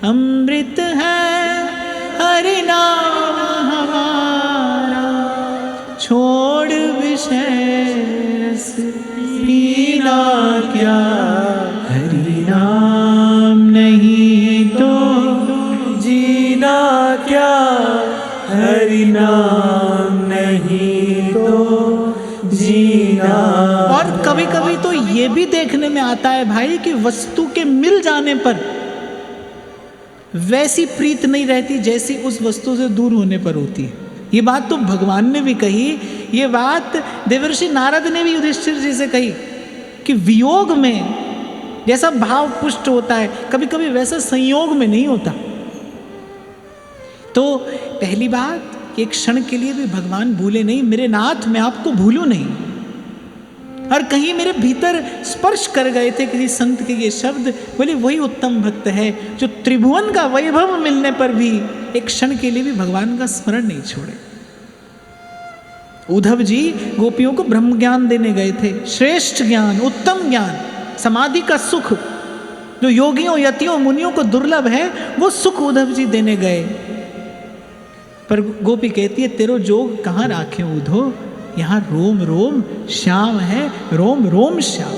अमृत है हरि नाम हमारा, छोड़ विषय रस पीना क्या, हरि नाम नहीं तो जीना क्या, हरि नाम नहीं तो जीना। और कभी कभी तो ये भी देखने में आता है भाई कि वस्तु के मिल जाने पर वैसी प्रीत नहीं रहती जैसी उस वस्तु से दूर होने पर होती है। ये बात तो भगवान ने भी कही, ये बात देवर्षि नारद ने भी युधिष्ठिर जी से कही कि वियोग में जैसा भाव पुष्ट होता है, कभी कभी वैसा संयोग में नहीं होता। तो पहली बात, एक क्षण के लिए भी भगवान भूले नहीं, मेरे नाथ मैं आपको भूलूं नहीं। और कहीं मेरे भीतर स्पर्श कर गए थे किसी संत के ये शब्द, बोले वही उत्तम भक्त है जो त्रिभुवन का वैभव मिलने पर भी एक क्षण के लिए भी भगवान का स्मरण नहीं छोड़े। उद्धव जी गोपियों को ब्रह्म ज्ञान देने गए थे, श्रेष्ठ ज्ञान, उत्तम ज्ञान, समाधि का सुख जो योगियों यतियों मुनियों को दुर्लभ है, वो सुख उद्धव जी देने गए। पर गोपी कहती है तेरो जोग कहाँ राखे उद्धव, यहाँ रोम रोम श्याम है, रोम रोम श्याम,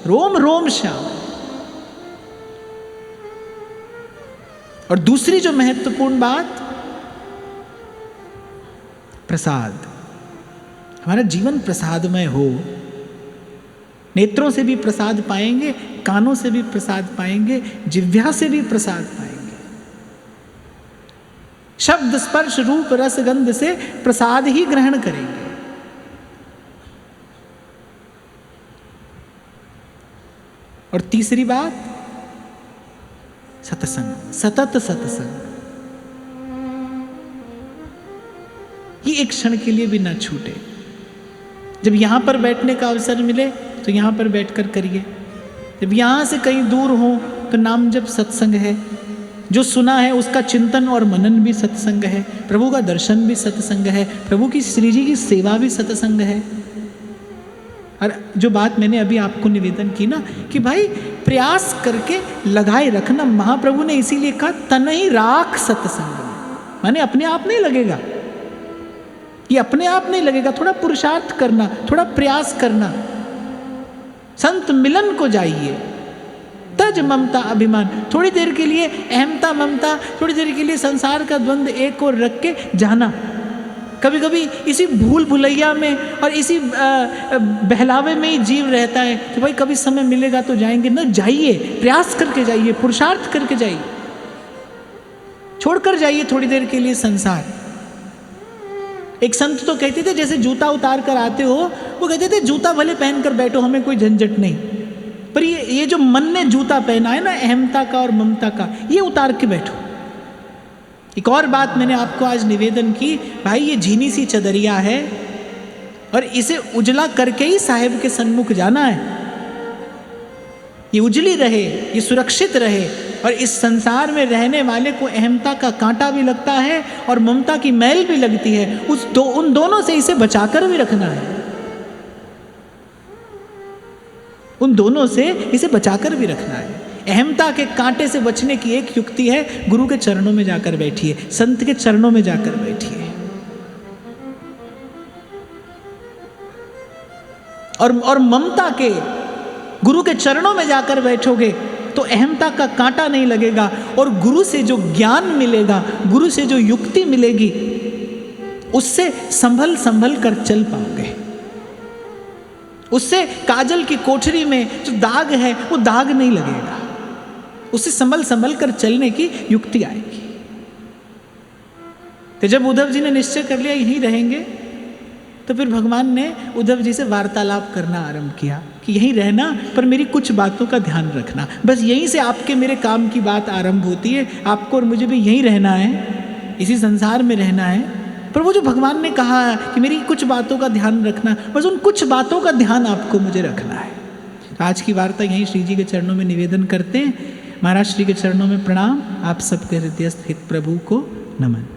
रोम रोम श्याम। और दूसरी जो महत्वपूर्ण बात, प्रसाद। हमारा जीवन प्रसादमय हो, नेत्रों से भी प्रसाद पाएंगे, कानों से भी प्रसाद पाएंगे, जिह्वा से भी प्रसाद पाएंगे। शब्द स्पर्श रूप रस गंध से प्रसाद ही ग्रहण करेंगे। और तीसरी बात, सत्संग, सतत सत्संग। ये एक क्षण के लिए भी ना छूटे। जब यहां पर बैठने का अवसर मिले तो यहां पर बैठकर करिए। जब यहां से कहीं दूर हो तो नाम जप सत्संग है, जो सुना है उसका चिंतन और मनन भी सत्संग है, प्रभु का दर्शन भी सत्संग है, प्रभु की श्री जी की सेवा भी सत्संग है। और जो बात मैंने अभी आपको निवेदन की ना कि भाई प्रयास करके लगाए रखना, महाप्रभु ने इसीलिए कहा तन ही राख सत्संग में, माने अपने आप नहीं लगेगा, ये अपने आप नहीं लगेगा, थोड़ा पुरुषार्थ करना, थोड़ा प्रयास करना। संत मिलन को जाइए, तज ममता अभिमान, थोड़ी देर के लिए अहमता ममता, थोड़ी देर के लिए संसार का द्वंद्व एक और रख के जाना। कभी कभी इसी भूल भुलैया में और इसी बहलावे में ही जीव रहता है कि भाई कभी समय मिलेगा तो जाएंगे। न जाइए, प्रयास करके जाइए, पुरुषार्थ करके जाइए, छोड़कर जाइए थोड़ी देर के लिए संसार। एक संत तो कहते थे जैसे जूता उतार कर आते हो, वो कहते थे जूता भले पहनकर बैठो, हमें कोई झंझट नहीं, पर ये जो मन ने जूता पहना है ना अहमता का और ममता का, ये उतार के बैठो। एक और बात मैंने आपको आज निवेदन की, भाई ये झीनी सी चदरिया है और इसे उजला करके ही साहिब के सन्मुख जाना है। ये उजली रहे, ये सुरक्षित रहे, और इस संसार में रहने वाले को अहमता का कांटा भी लगता है और ममता की मैल भी लगती है, उन दोनों से इसे बचाकर भी रखना है, उन दोनों से इसे बचाकर भी रखना है। अहमता के कांटे से बचने की एक युक्ति है, गुरु के चरणों में जाकर बैठिए, संत के चरणों में जाकर बैठिए, और ममता के गुरु के चरणों में जाकर बैठोगे तो अहमता का कांटा नहीं लगेगा, और गुरु से जो ज्ञान मिलेगा, गुरु से जो युक्ति मिलेगी, उससे संभल संभल कर चल पाओगे। उससे काजल की कोठरी में जो दाग है वो दाग नहीं लगेगा, उससे संभल संभल कर चलने की युक्ति आएगी। तो जब उद्धव जी ने निश्चय कर लिया यहीं रहेंगे, तो फिर भगवान ने उद्धव जी से वार्तालाप करना आरंभ किया कि यहीं रहना, पर मेरी कुछ बातों का ध्यान रखना। बस यहीं से आपके मेरे काम की बात आरंभ होती है, आपको और मुझे भी यहीं रहना है, इसी संसार में रहना है। पर वो जो भगवान ने कहा कि मेरी कुछ बातों का ध्यान रखना, बस उन कुछ बातों का ध्यान आपको मुझे रखना है। आज की वार्ता यहीं श्री जी के चरणों में निवेदन करते हैं। महाराज श्री के चरणों में प्रणाम। आप सबके हृदयस्थ हित प्रभु को नमन।